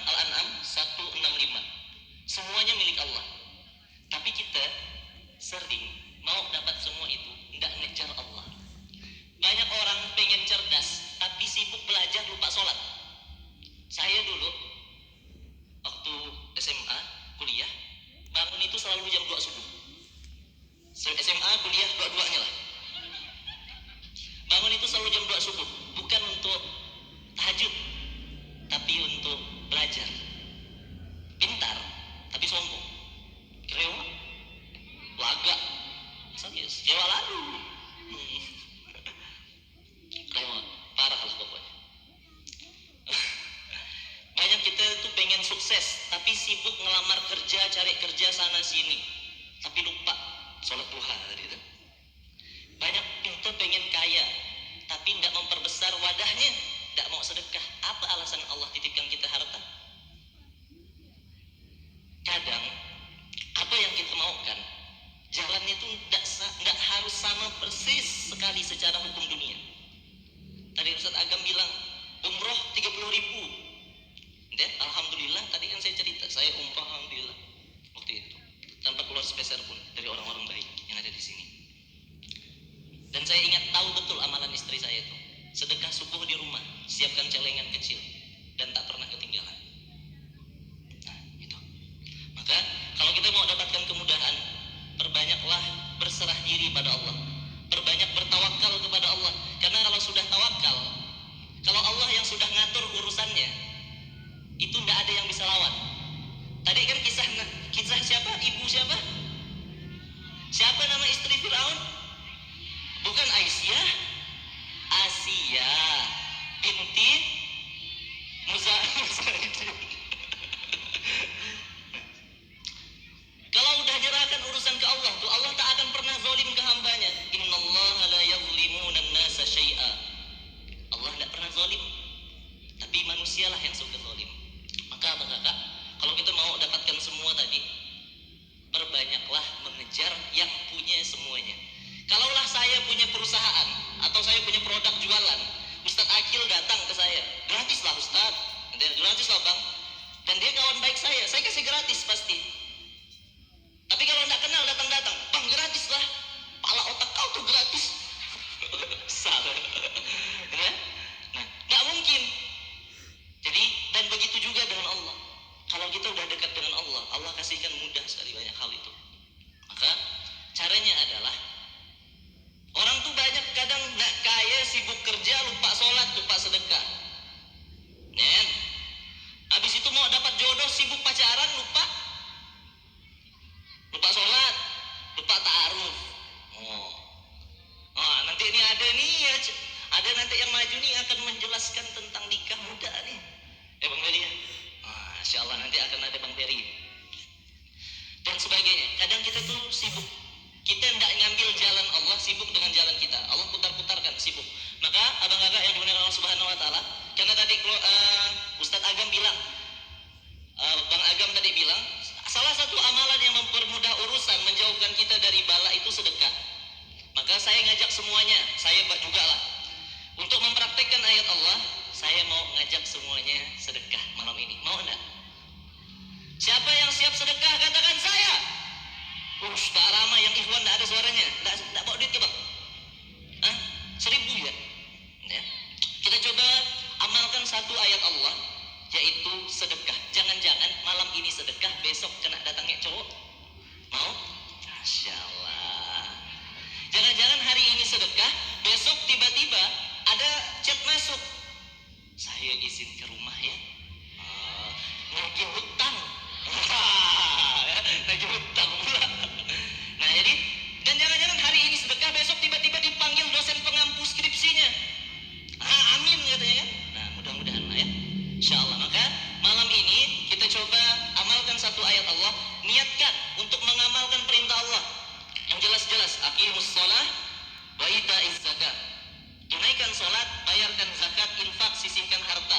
sukses tapi sibuk ngelamar kerja, cari kerja sana sini, tapi lupa sholat duha tadi itu. Banyak kita pengen kaya tapi tidak memperbesar wadahnya, tidak mau sedekah. Apa alasan Allah titipkan kita harta? Kadang apa yang kita maukan jalannya itu tidak harus sama persis sekali secara hukum dunia. Tadi Ustaz Agam bilang umroh 30.000. Dan alhamdulillah tadi kan saya cerita saya umroh alhamdulillah waktu itu tanpa keluar sepeser pun dari orang-orang baik yang ada di sini. Dan saya ingat tahu betul amalan istri saya itu sedekah subuh di rumah, siapkan celengan kecil dan tak pernah ketinggalan. Nah itu. Maka kalau kita mau dapatkan kemudahan, perbanyaklah berserah diri pada Allah, perbanyak bertawakal kepada Allah. Karena kalau sudah tawakal, kalau Allah yang sudah ngatur urusannya, itu tidak ada yang bisa lawan. Tadi kan kisah siapa? Ibu siapa? Siapa nama istri Firaun? Bukan Aisyah, Asia binti Muzaidin. Kalau udah nyerahkan urusan ke Allah tuh, Allah tak akan pernah zalim ke hambanya. Innallaha la yazlimuna an-nasa syai'a. Allah tidak pernah zalim, tapi manusialah yang suka zalim. Maka abang kakak, kalau kita mau dapatkan semua tadi, perbanyaklah mengejar yang punya semuanya. Kalaulah saya punya perusahaan atau saya punya produk jualan, Ustadz Akil datang ke saya, gratis lah Ustadz, gratis lah bang, dan dia kawan baik saya kasih gratis pasti. Tapi kalau tidak kenal datang-datang, bang gratis lah, pala otak kau tuh gratis. Salah. Ya? Nah, nggak mungkin. Jadi dan begitu juga dengan Allah. Kalau kita udah dekat dengan Allah, Allah kasihkan mudah sekali banyak hal itu. Maka caranya adalah orang tuh banyak kadang nggak kaya, sibuk kerja, lupa sholat, lupa sedekah. Nen, habis itu mau dapat jodoh, sibuk pacaran, lupa sholat, lupa ta'aruf. Nanti ini ada nih ya, ada nanti yang maju nih akan menjelaskan tentang nikah muda nih. Bang Beri ya. Insya Allah nanti akan ada Bang Beri dan sebagainya. Kadang kita tuh sibuk, kita tidak ngambil jalan Allah, sibuk dengan jalan kita. Allah putar-putarkan, sibuk. Maka abang kakak yang dimuliakan Allah Subhanahu Wa Taala, karena tadi Ustadz Agam bilang, Bang Agam tadi bilang, salah satu amalan yang mempermudah urusan, menjauhkan kita dari bala itu sedekah. Maka saya ngajak semuanya, saya juga lah, untuk mempraktekkan ayat Allah. Saya mau ngajak semuanya sedekah malam ini. Mau enggak? Siapa yang siap sedekah katakan saya. Tak ramai yang ikhwan, tak ada suaranya, tak bawa duit ke bang? 1.000 ya? Kita coba amalkan satu ayat Allah, yaitu sedekah. Jangan-jangan malam ini sedekah, besok kena datangnya cowok. Mau? Masya Allah. Jangan-jangan hari ini sedekah, besok tiba-tiba ada chat masuk, saya izin ke rumah ya, nagih hutang. Nagih hutang pula. Nah jadi, dan jangan-jangan hari ini sedekah, besok tiba-tiba dipanggil dosen pengampu skripsinya. Amin katanya kan. Nah mudah-mudahan lah ya, insya Allah. Maka malam ini kita coba amalkan satu ayat Allah, niatkan untuk mengamalkan perintah Allah yang jelas-jelas. Aqimus shalah wa ita'iz zakat. Tunaikan sholat, bayarkan zakat, infak, sisihkan harta.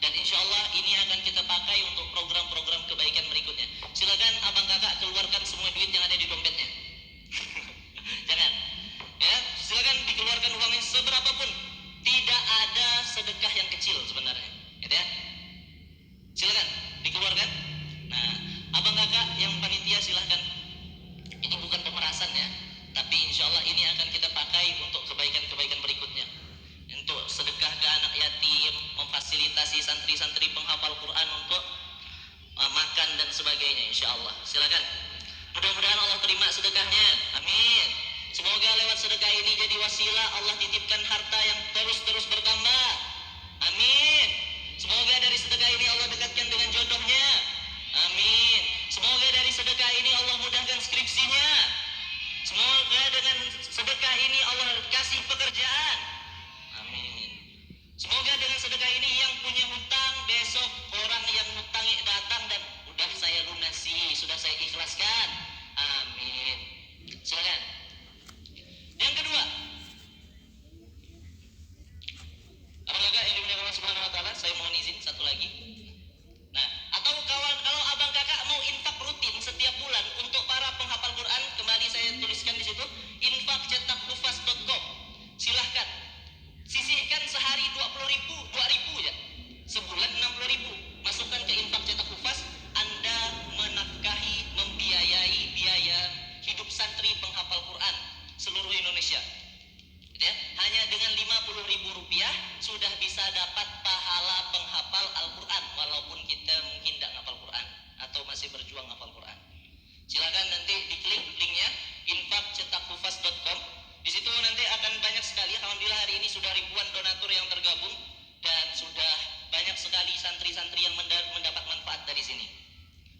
Dan insya Allah ini akan kita pakai untuk program-program kebaikan berikutnya. Silakan abang kakak keluarkan semua duit yang ada di dompetnya. Jangan, ya silakan dikeluarkan uangnya seberapapun. Tidak ada sedekah yang kecil sebenarnya, ya. Silakan dikeluarkan. Nah, abang kakak yang panitia silakan. Ini bukan pemerasan ya, tapi insya Allah ini akan kita pakai untuk kebaikan-kebaikan berikutnya. Untuk sedekah ke anak yatim, memfasilitasi santri-santri penghafal Quran untuk makan dan sebagainya, insya Allah. Silakan. Mudah-mudahan Allah terima sedekahnya. Amin. Semoga lewat sedekah ini jadi wasilah Allah titipkan harta yang terus-terus bertambah. Amin. Semoga dari sedekah ini Allah dekatkan dengan jodohnya. Amin. Semoga dari sedekah ini Allah mudahkan skripsinya. Semoga dengan sedekah ini Allah kasih pekerjaan. Amin. Semoga dengan sedekah ini yang punya hutang besok orang yang hutangi datang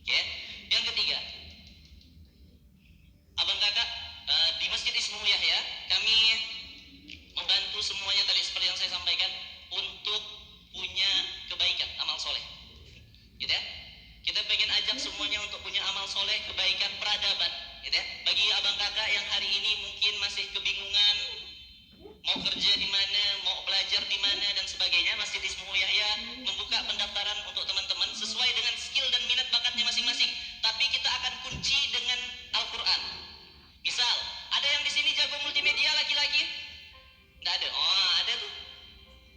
Oke. Yang ketiga, abang kakak di Masjid Ismail Yahya kami membantu semuanya tadi seperti yang saya sampaikan untuk punya kebaikan, amal soleh, gitu ya. Kita pengen ajak semuanya untuk punya amal soleh, kebaikan, peradaban, gitu ya. Bagi abang kakak yang hari ini mungkin masih kebingungan mau kerja di mana, mau belajar di mana dan sebagainya, Masjid Ismail Yahya membuka pendaftaran untuk teman-teman sesuai dengan skill dan minat bakatnya masing-masing. Tapi kita akan kunci dengan Al-Quran. Misal, ada yang di sini jago multimedia laki-laki? Nggak ada. Oh, ada tuh.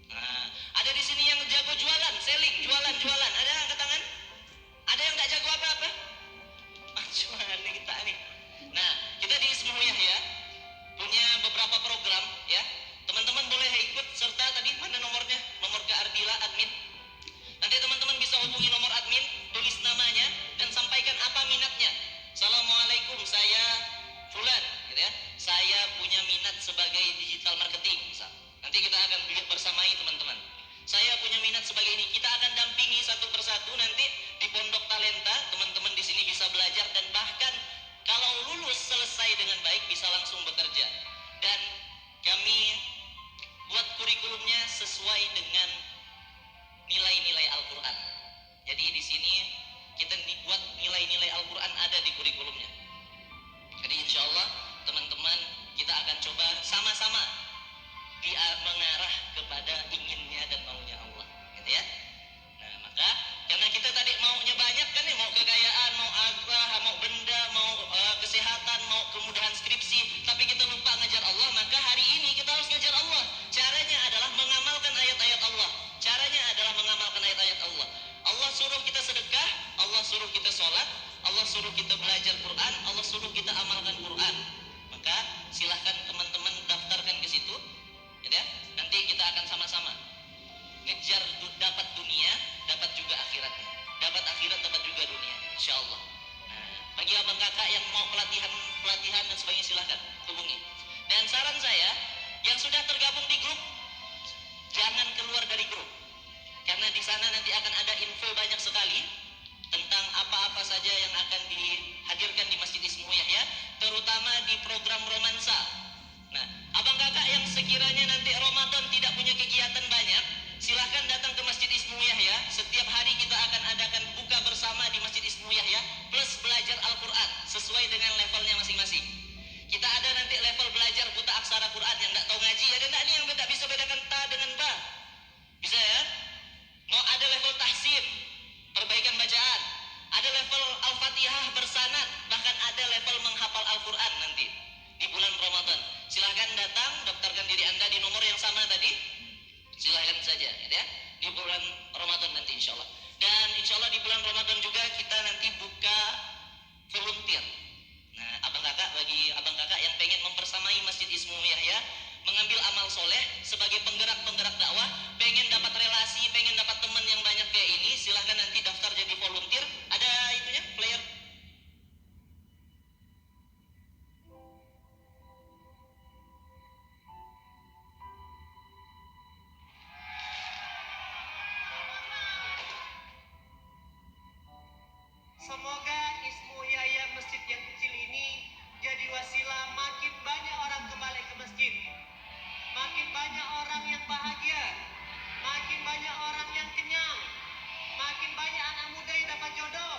Nah, ada di sini yang jago jualan, selling, jualan. Ada angkat tangan? Ada yang nggak jago apa-apa? Cuman nih kita nih. Nah, kita di Ismail Yahya punya beberapa program ya. Teman-teman boleh ikut serta tadi mana nomornya? Nomor ke Ardila admin. Nanti teman-teman bisa hubungi nomor admin, tulis namanya dan sampaikan apa minatnya. Assalamualaikum, saya Fulan, gitu ya. Saya punya minat sebagai digital marketing, misal. Nanti kita akan bersamai teman-teman. Saya punya minat sebagai ini. Kita akan dampingi satu persatu nanti di Pondok Talenta. Teman-teman di sini bisa belajar dan bahkan kalau lulus selesai dengan baik bisa langsung bekerja. Dan kami buat kurikulumnya sesuai dengan nilai-nilai Al-Quran. Jadi di sini kita dibuat nilai-nilai Al-Quran ada di kurikulumnya. Jadi insya Allah teman-teman kita akan coba sama-sama mengarah kepada inginnya dan maunya Allah, gitu ya. Nah maka karena kita tadi maunya banyak kan ya, mau kekayaan, mau apa, mau benda, mau kesehatan, mau kemudahan skripsi, tapi kita lupa ngajar Allah. Maka hari ini kita harus ngajar Allah. Caranya adalah mengamalkan ayat-ayat Allah. Caranya adalah mengamalkan ayat-ayat Allah. Allah suruh kita sedekah, Allah suruh kita sholat, Allah suruh kita belajar Quran, Allah suruh kita amalkan Quran. Maka silahkan teman-teman daftarkan ke situ, ya. Nanti kita akan sama-sama ngejar dapat dunia, dapat juga akhiratnya. Dapat akhirat, dapat juga dunia, insya Allah. Nah, bagi abang kakak yang mau pelatihan dan sebagainya silahkan hubungi. Dan saran saya, yang sudah tergabung di grup, jangan keluar dari grup. Karena di sana nanti akan ada info banyak sekali tentang apa-apa saja yang akan dihadirkan di Masjid Ismail Yahya, terutama di program romansa. Nah, abang kakak yang sekiranya nanti Ramadan tidak punya kegiatan banyak, silahkan datang ke Masjid Ismail Yahya. Setiap hari kita akan adakan buka bersama di Masjid Ismail Yahya plus belajar Al-Quran sesuai dengan levelnya masing-masing. Kita ada nanti level belajar buta aksara Quran yang nggak tahu ngaji, ada nggak nih yang tidak bisa bedakan ta dengan ba? Bisa ya? Mau ada level tahsin, perbaikan bacaan, ada level Al-Fatihah bersanad, bahkan ada level menghafal Al-Quran nanti di bulan Ramadan. Silahkan datang, daftarkan diri Anda di nomor yang sama tadi. Silahkan saja, ya, di bulan Ramadan nanti insya Allah. Dan insya Allah di bulan Ramadan juga kita nanti buka volunteer. Nah, bagi abang kakak yang pengen mempersamai Masjid Ismail Yahya, mengambil amal soleh sebagai penggerak dakwah, pengen dapat relasi, pengen dapat teman yang banyak kayak ini, silahkan nanti daftar jadi volunteer. Ada itunya, player. Semoga Ismail Yahya masjid yang kecil ini jadi wasilah makin banyak orang kembali ke masjid, makin banyak orang yang bahagia, makin banyak orang yang kenyang, makin banyak anak muda yang dapat jodoh.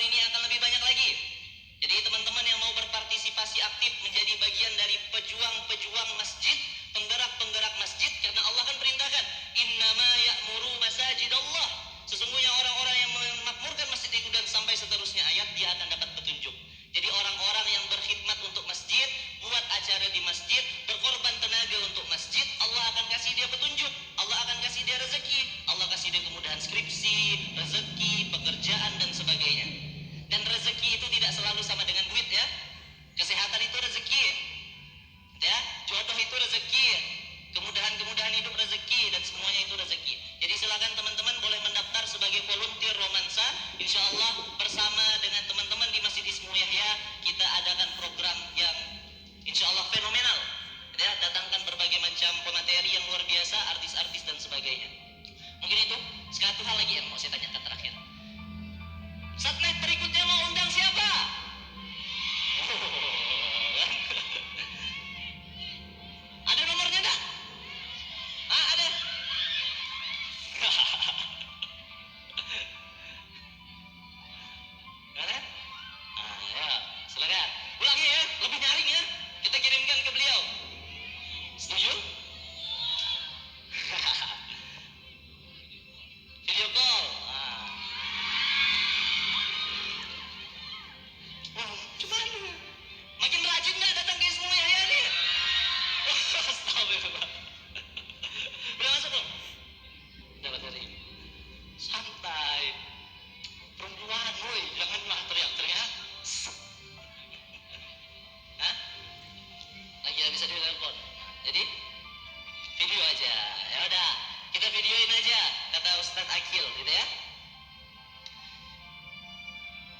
ini akan lebih banyak lagi. Jadi teman-teman yang mau berpartisipasi aktif menjadi bagian dari pejuang-pejuang masjid, penggerak-penggerak masjid, karena Allah kan perintahkan, innama ya'muru masajidallah. Sesungguhnya orang-orang yang memakmurkan masjid itu dan sampai seterusnya ayat, dia akan dapat petunjuk. Jadi orang-orang yang berkhidmat untuk masjid, buat acara di masjid, berkorban tenaga untuk masjid, Allah akan kasih dia petunjuk, Allah akan kasih dia rezeki, Allah kasih dia kemudahan skripsi, rezeki, pekerjaan dan sebagainya. Dan rezeki itu tidak selalu sama dengan duit ya. Kesehatan itu rezeki, ya. Jodoh itu rezeki, kemudahan-kemudahan hidup rezeki, dan semuanya itu rezeki. Jadi silakan teman-teman boleh mendaftar sebagai volunteer romansa. Insya Allah bersama dengan teman-teman di Masjid Ismu Yahya kita adakan program yang insya Allah fenomenal. Ya, datangkan berbagai macam pemateri yang luar biasa, artis-artis dan sebagainya. Mungkin itu. Satu hal lagi yang mau saya tanyakan terakhir. Satnet berikutnya mau undang siapa? Ada nomornya enggak? Ah, ada. Ada? Ah, ya, silakan. Ulangi ya, lebih nyaring ya. Kita kirimkan ke beliau. Setuju? Video call. Ah. Wah, cuman makin rajin nggak datang ke Ismu Yahya nih? Astagfirullah. Udah masuk belum? Dapat hari. Santai. Perempuan, woi, janganlah teriak-teriak. Hah? Lagi bisa di telepon. Jadi video aja. Ya udah, kita videoin aja kata Ustadz Akil gitu ya.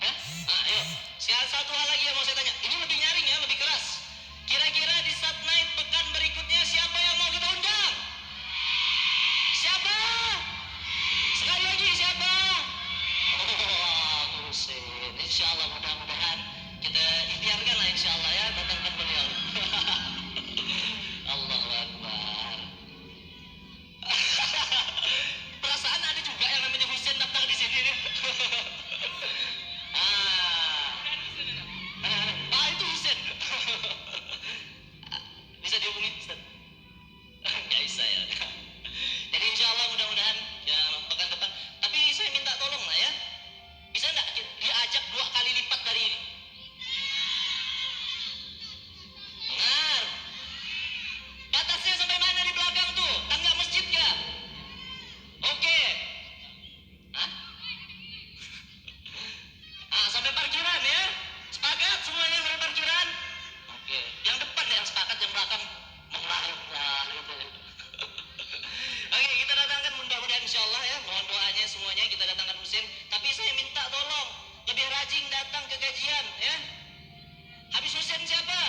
Hah? Ah, ayo. Sekarang satu hal lagi yang mau saya tanya. Ini lebih nyaring ya, lebih keras. Kira-kira di Sat Night pekan berikutnya siapa yang mau kita undang? Siapa? Sekali lagi siapa? Oh, Husin. Insya Allah mudah-mudahan kita ikhtiarkan lah insya Allah ya datangkan beliau. Allahu Akbar. Perasaan ada juga yang namanya Husin datang di sini nih. Itu Husin. Bisa dihubungi Ustaz? Nggak bisa ya. Jadi insya Allah mudah-mudahan ya pekan depan. Tapi saya minta tolong lah ya. Bisa nggak diajak 2 kali lipat dari ini? Benar. Batasnya sampai mana di belakang tuh? Tangga masjid kah? Oke. Hah? Ah, sampai parkiran ya? Sepakat semuanya sampai parkiran? Oke. Yang depan ya yang sepakat, yang belakang mengarah gitu ya. Oke, kita datangkan mudah-mudahan insya Allah ya. Mohon doanya semuanya kita datangkan Husin. Tapi saya minta tolong lebih rajin datang ke kajian ya. Habis Husin siapa?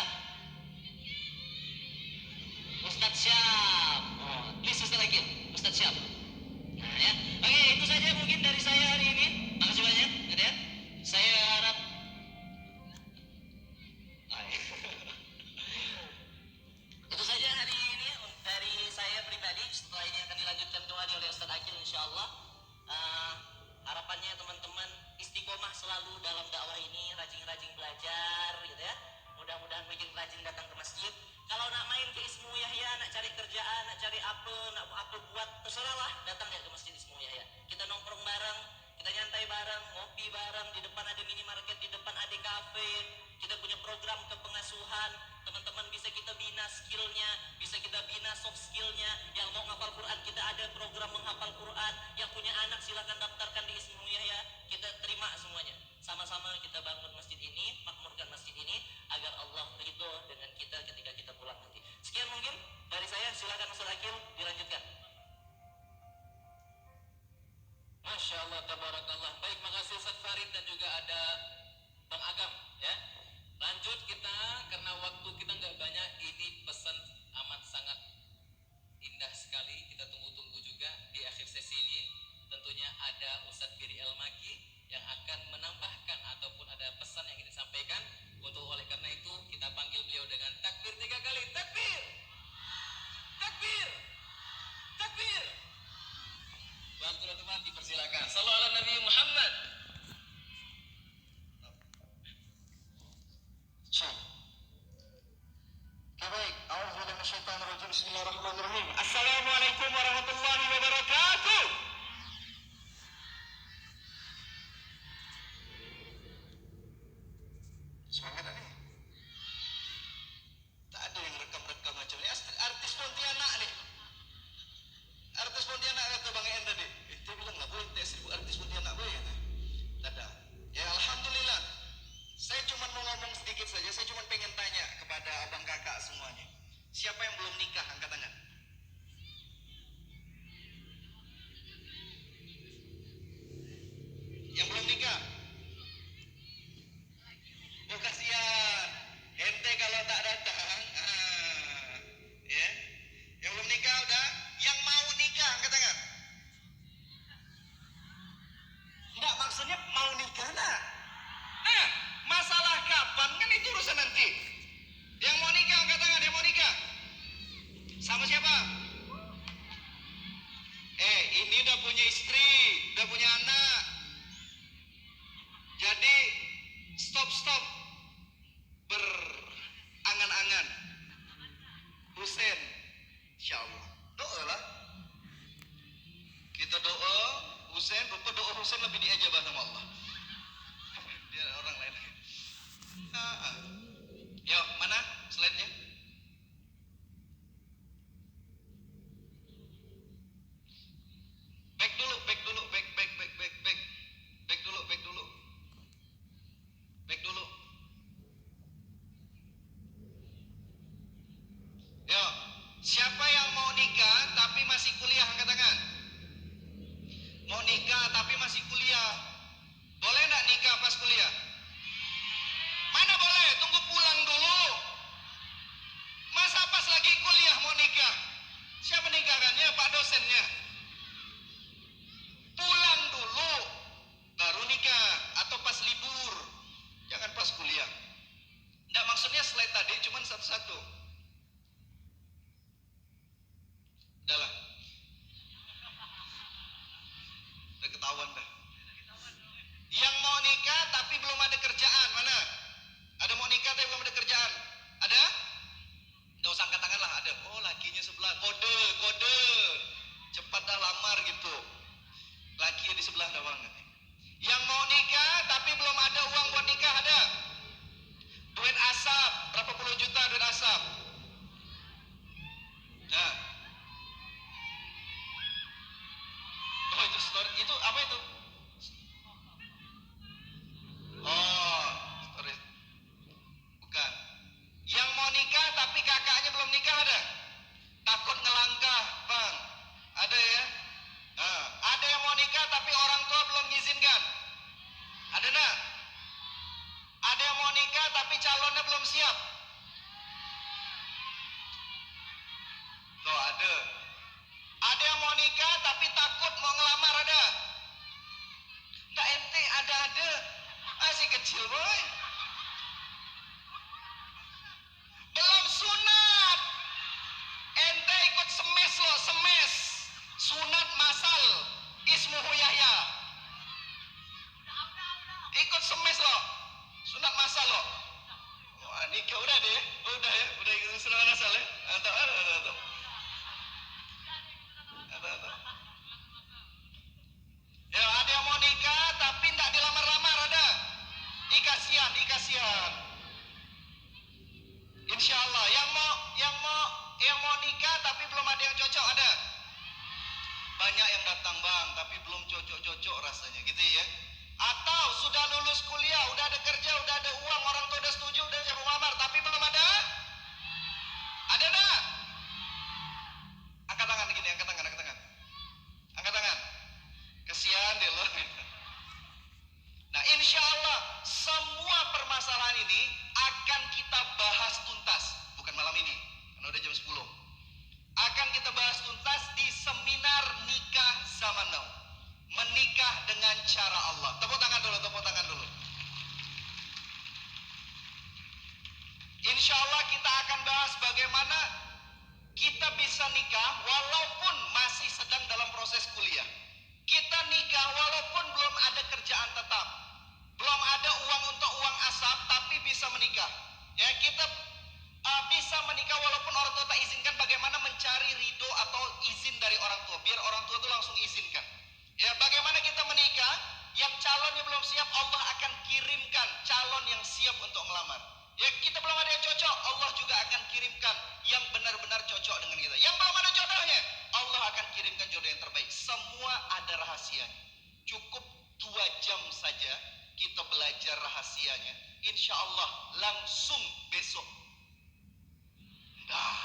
Ustadz Syam. Oh, please Ustadz Akil. Ustadz Syam. Nah ya. Oke, itu saja mungkin dari saya hari ini. Makasih banyak, gitu ya. Saya harap itu saja hari ini dari saya pribadi. Setelah ini akan dilanjutkan kembali oleh Ustadz Akil insya Allah. 10% lebih diijabah sama Allah. Biar orang lain. Yuk, mana slide-nya? Back dulu, back dulu, back dulu, back dulu. Back dulu. Yuk, siapa yang mau nikah tapi masih kuliah angkat tangan? Mau nikah tapi masih kuliah. Boleh enggak nikah pas kuliah? Mana boleh? Tunggu pulang dulu. Masa pas lagi kuliah mau nikah? Siapa nikahkannya? Pak dosennya. Pulang dulu baru nikah atau pas libur. Jangan pas kuliah. Enggak, maksudnya slide tadi cuma satu-satu. Udahlah. Udah ketahuan dah. Yang mau nikah tapi belum ada kerjaan, mana? Ada mau nikah tapi belum ada kerjaan? Ada? Nggak usah angkat tangan lah, ada. Oh, lakinya sebelah. Kode, kode. Cepat dah lamar gitu. Lakinya di sebelah dah banget. Yang mau nikah tapi belum ada uang buat nikah, ada? Duit asap, berapa puluh juta duit asap? Nah. Oh, itu story. Itu apa itu? Oh, story. Bukan. Yang mau nikah tapi kakaknya belum nikah, ada? Takut ngelangkah, Bang. Ada ya? Nah, ada yang mau nikah tapi orang tua belum mengizinkan. Ada enggak? Ada yang mau nikah tapi calonnya belum siap. Tuh, ada. Ada yang mau nikah tapi takut mau ngelamar, ada? Enggak, ente ada. Masih kecil, boy. Belum sunat. Ente ikut semes loh, semes. Sunat masal. Ismuhu Yahya. Ikut semes loh. Sunat masal loh. Wah, nikah udah deh. Udah ya, udah ikut sunat masal ya. Atau. Ya, ada yang mau nikah tapi enggak dilamar-lamar, ada? Ikasian. Insya Allah yang mau nikah tapi belum ada yang cocok, ada? Banyak yang datang, Bang, tapi belum cocok rasanya gitu ya. Atau sudah lulus kuliah, udah ada kerja, udah ada uang, orang tua udah setuju, udah siap melamar, tapi belum ada? Ada enggak? Angkat tangan gini, angkat tangan. Angkat tangan. Kesian deh lo. Nah, insya Allah semua permasalahan ini akan kita bahas tuntas. Bukan malam ini, karena udah jam 10. Akan kita bahas tuntas di seminar nikah zaman now. Menikah dengan cara Allah. Tepuk tangan dulu. Insya Allah kita akan bahas bagaimana kita bisa nikah walaupun masih sedang dalam proses kuliah. Kita nikah walaupun belum ada kerjaan tetap, belum ada uang untuk uang asap, tapi bisa menikah. Ya, kita bisa menikah walaupun orang tua tak izinkan. Bagaimana mencari ridho atau izin dari orang tua, biar orang tua itu langsung izinkan. Ya, bagaimana kita menikah yang calonnya belum siap, Allah akan kirimkan calon yang siap untuk melamar. Ya, kita belum ada yang cocok, Allah juga akan kirimkan yang benar-benar cocok dengan kita. Yang belum ada jodohnya, Allah akan kirimkan jodoh yang terbaik. Semua ada rahasianya. Cukup 2 jam saja kita belajar rahasianya. Insya Allah langsung besok. Dah.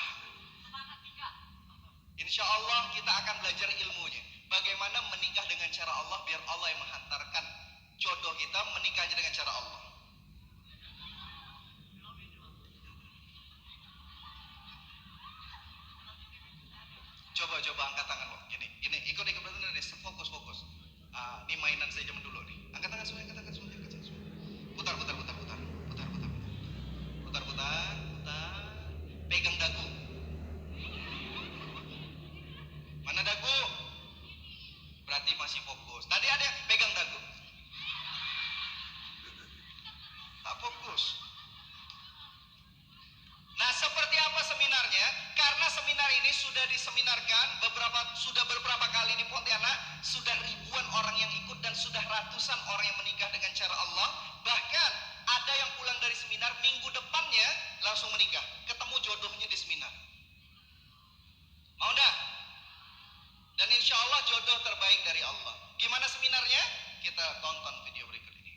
Insya Allah kita akan belajar ilmunya. Bagaimana menikah dengan cara Allah, biar Allah yang menghantarkan jodoh kita menikahnya dengan cara Allah. Coba angkat tangan lo. Gini, ikut bener deh, fokus. Ini mainan saya zaman dulu nih. Angkat tangan semua. Putar. Pegang dagu. Mana dagu? Berarti masih fokus. Tadi ada yang pegang dagu. Tak fokus. Nah, seperti apa seminarnya? Karena seminar ini sudah diseminarkan beberapa kali di Pontianak, sudah ribuan orang yang ikut dan sudah ratusan orang yang menikah dengan cara Allah. Bahkan ada yang pulang dari seminar minggu depannya langsung menikah, ketemu jodohnya di seminar. Mau dah? Dan insya Allah jodoh terbaik dari Allah. Gimana seminarnya? Kita tonton video berikut ini.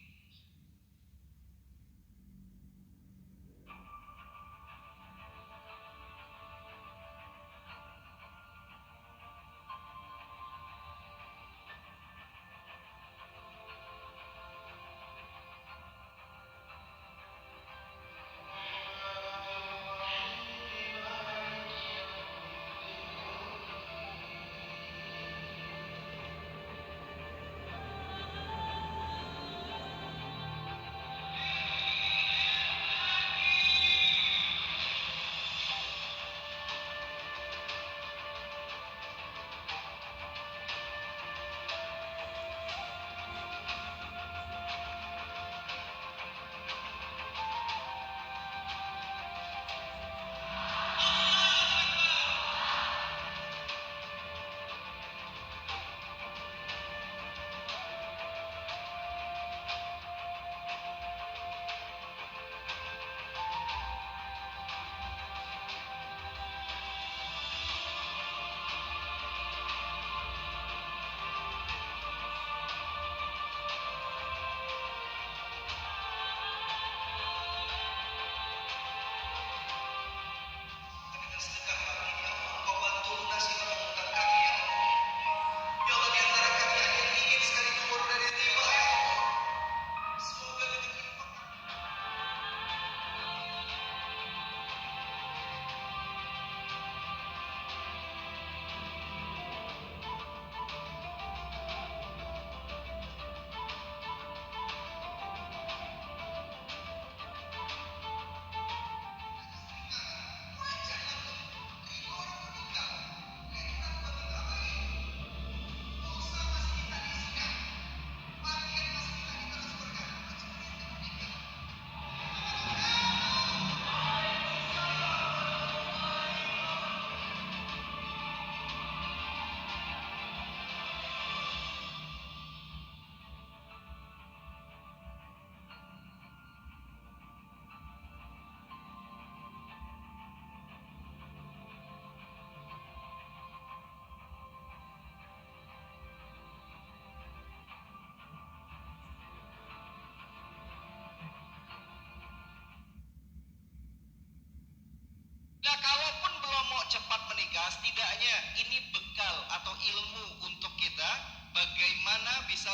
Nah, kalaupun belum mau cepat menikah, setidaknya ini bekal atau ilmu untuk kita bagaimana bisa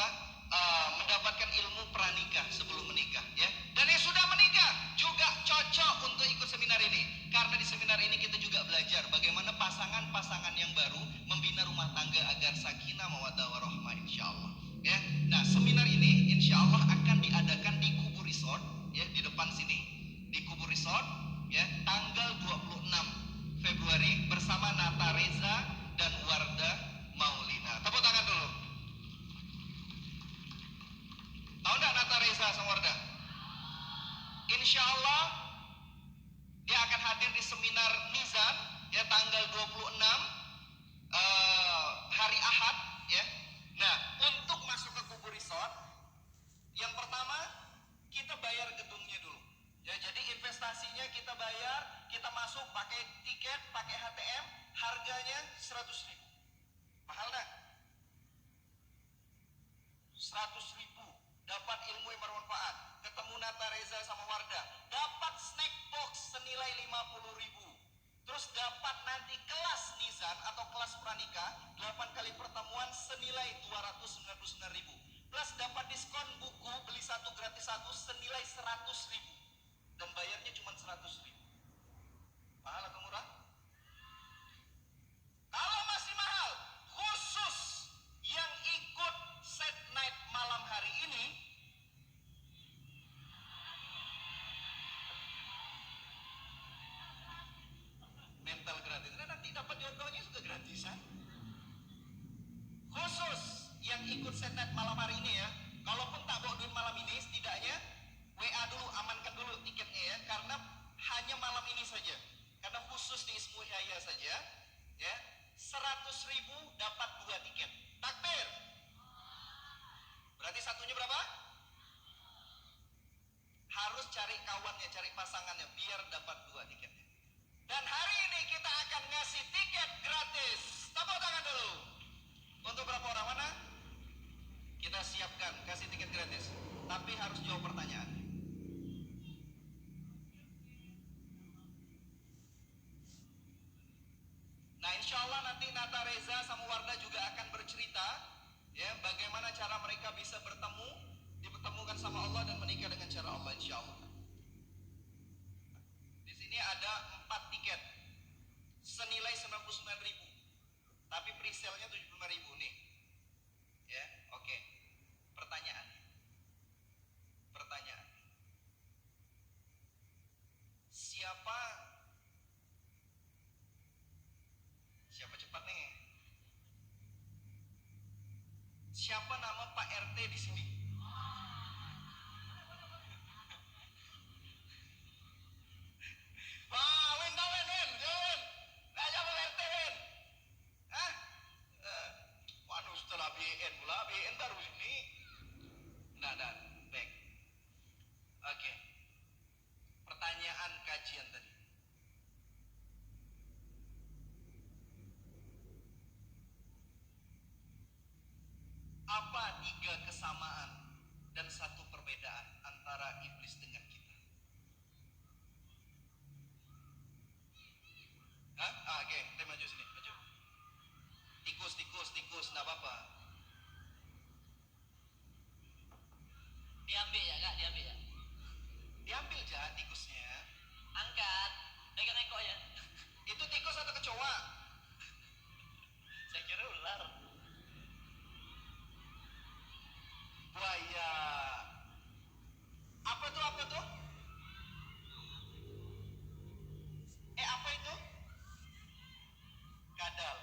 mendapatkan ilmu pranikah sebelum menikah, ya. Dan yang sudah menikah juga cocok untuk ikut seminar ini, karena di seminar ini kita juga belajar bagaimana pasangan-pasangan yang baru membina rumah tangga agar sakinah mawaddah warahmah, insyaallah, ya. Nah, seminar ini insyaallah akan diadakan di Kubu Resort, ya, di depan sini, di Kubu Resort, ya, tanggal 26 Februari bersama Nata Reza dan Wardah Maulina. Tepuk tangan dulu. Tahu enggak Nata Reza sama Wardah? Insya Allah dia akan hadir di seminar Nizam, ya, tanggal 26 hari Ahad, ya. Nah, untuk masuk ke Kubu Resort, yang pertama kita bayar gedungnya dulu. Ya, jadi investasinya kita bayar, kita masuk pakai tiket, pakai HTM, harganya 100.000. Mahal nggak? 100.000, dapat ilmu yang bermanfaat, ketemu Nata Reza sama Wardah, dapat snack box senilai 50.000. Terus dapat nanti kelas Nizam atau kelas pranikah 8 kali pertemuan senilai 299.000. Plus dapat diskon buku beli satu gratis satu senilai 100.000. Dan bayarnya cuma 100.000. Mahal atau murah? Kalau masih mahal, khusus yang ikut set night malam hari ini, mental gratis. Nah, nanti dapat jodohnya juga gratisan. Khusus yang ikut set night malam hari ini, ya. Kalaupun tak bawa duit malam ini, setidaknya WA dulu, amankan dulu tiketnya, ya, karena hanya malam ini saja, karena khusus di Ismu Yahya saja, ya. 100.000 dapat 2 tiket. Takbir. Berarti 1 cari kawannya, cari pasangannya biar dapat 2 tiketnya. Dan hari ini kita akan ngasih tiket gratis. Tepuk tangan dulu. Untuk berapa orang? Mana? Kita siapkan kasih tiket gratis. Tapi harus jawab pertanyaan. Nah, insya Allah nanti Nata Reza sama Wardah juga akan bercerita ya bagaimana cara mereka bisa bertemu, dipertemukan sama Allah dan menikah dengan cara Allah, insya Allah. Di sini ada 4 tiket senilai 99.000, tapi pre-sale-nya 75.000 nih. Ya, oke. Pertanyaan. Siapa cepat nih? Siapa nama Pak RT di sini? Wah, Win, Win. Nanya Pak RT, Win. Hah? Waduh, setelah BN pula, BN baru ini. Nah, baik. Oke. Pertanyaan kajian tadi. Apa 3 kesamaan dan 1 perbedaan antara iblis dengan kita? Hah? Oke, kita maju sini, maju. Tikus, nggak apa-apa. Diambil ya kak, diambil ya. Diambil aja tikusnya. Angkat, pegang ekor ya. Itu tikus atau kecoa? Saya kira ular. Buaya. Apa tuh? Apa itu? Kadal.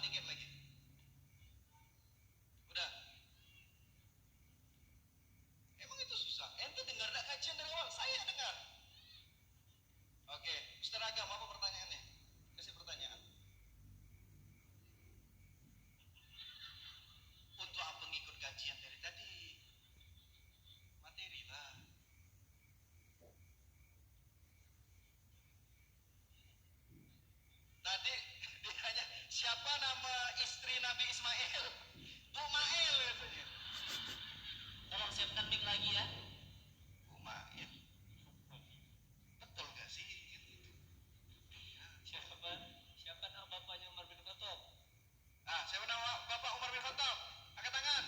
dikit lagi. Udah. Emang itu susah? Ente dengar gak kajian dari awal? Saya dengar. Oke, Ustaz Agam, apa pertanyaannya? Kasih pertanyaan. Untuk apa ngikut kajian dari tadi? Materi lah. Tadi ditanya siapa nama istri Nabi Ismail? Bu Mail katanya. Tolong siapkan mic lagi ya. Bu Mail. Betul gak sih? Siapa nama bapaknya Umar bin Khattab? Siapa nama Bapak Umar bin Khattab? Angkat tangan.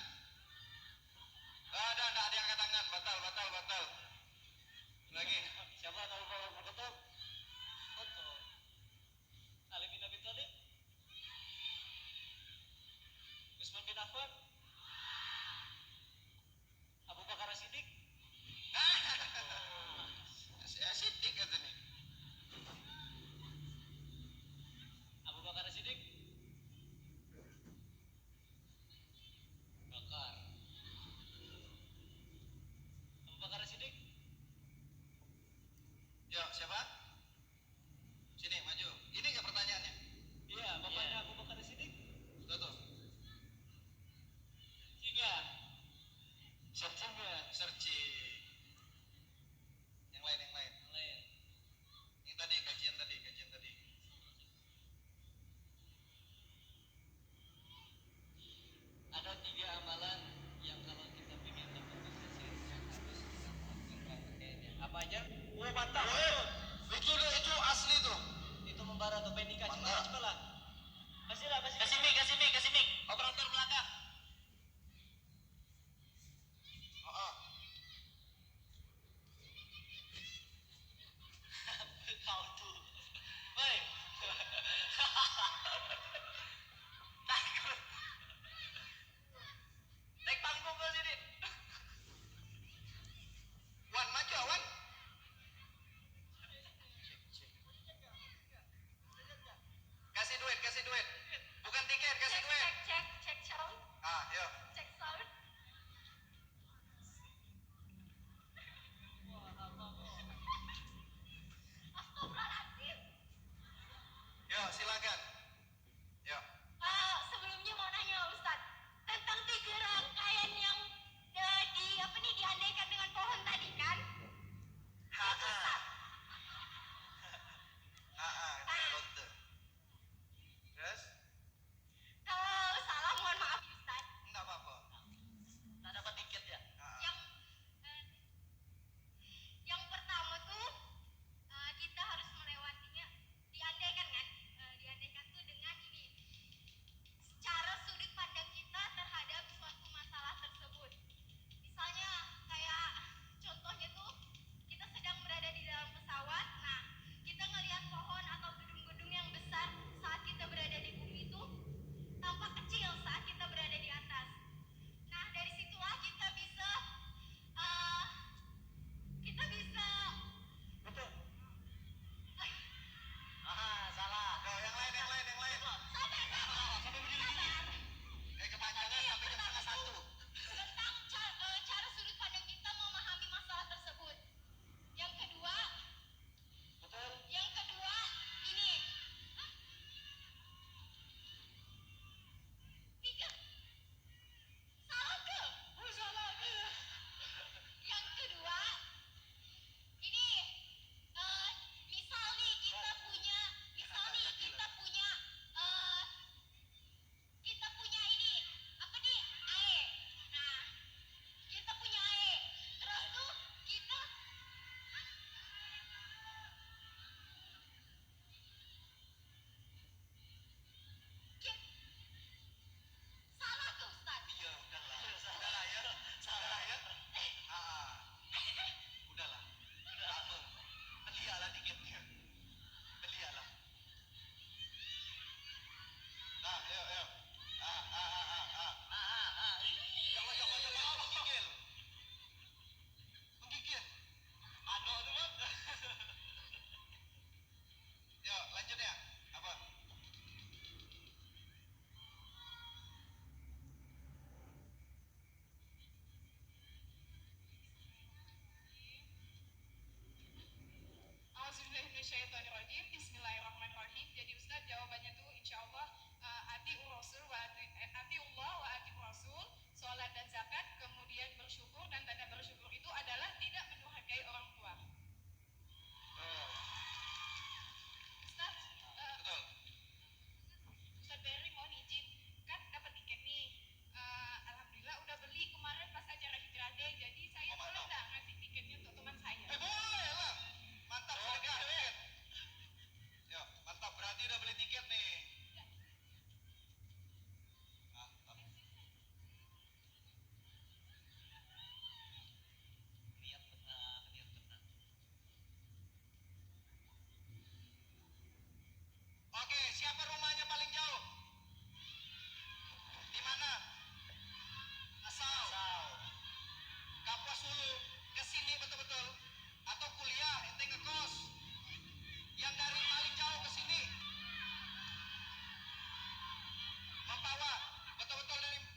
Enggak ada yang angkat tangan. Batal. Lagi. Siapa nama bapak Umar bin Khattab? Betul. Ali bin Abi Thalib? Utsman bin Affan? Abu Bakar As-Siddiq? Siddiq katanya. Abu Bakar As-Siddiq? Bakar. Abu Bakar As-Siddiq? Yuk, siapa? Sini, maju. Ini enggak pertanyaannya? Iya, bapaknya Abu Bakar As-Siddiq? Tuh. Tiga. Searching nggak? Searching. Yang lain. Lain. Yang tadi, kajian tadi. Ada 3 amalan yang kalau kita ingin dapat sukses harus kita lakukan kayaknya. Apa aja? Mantap.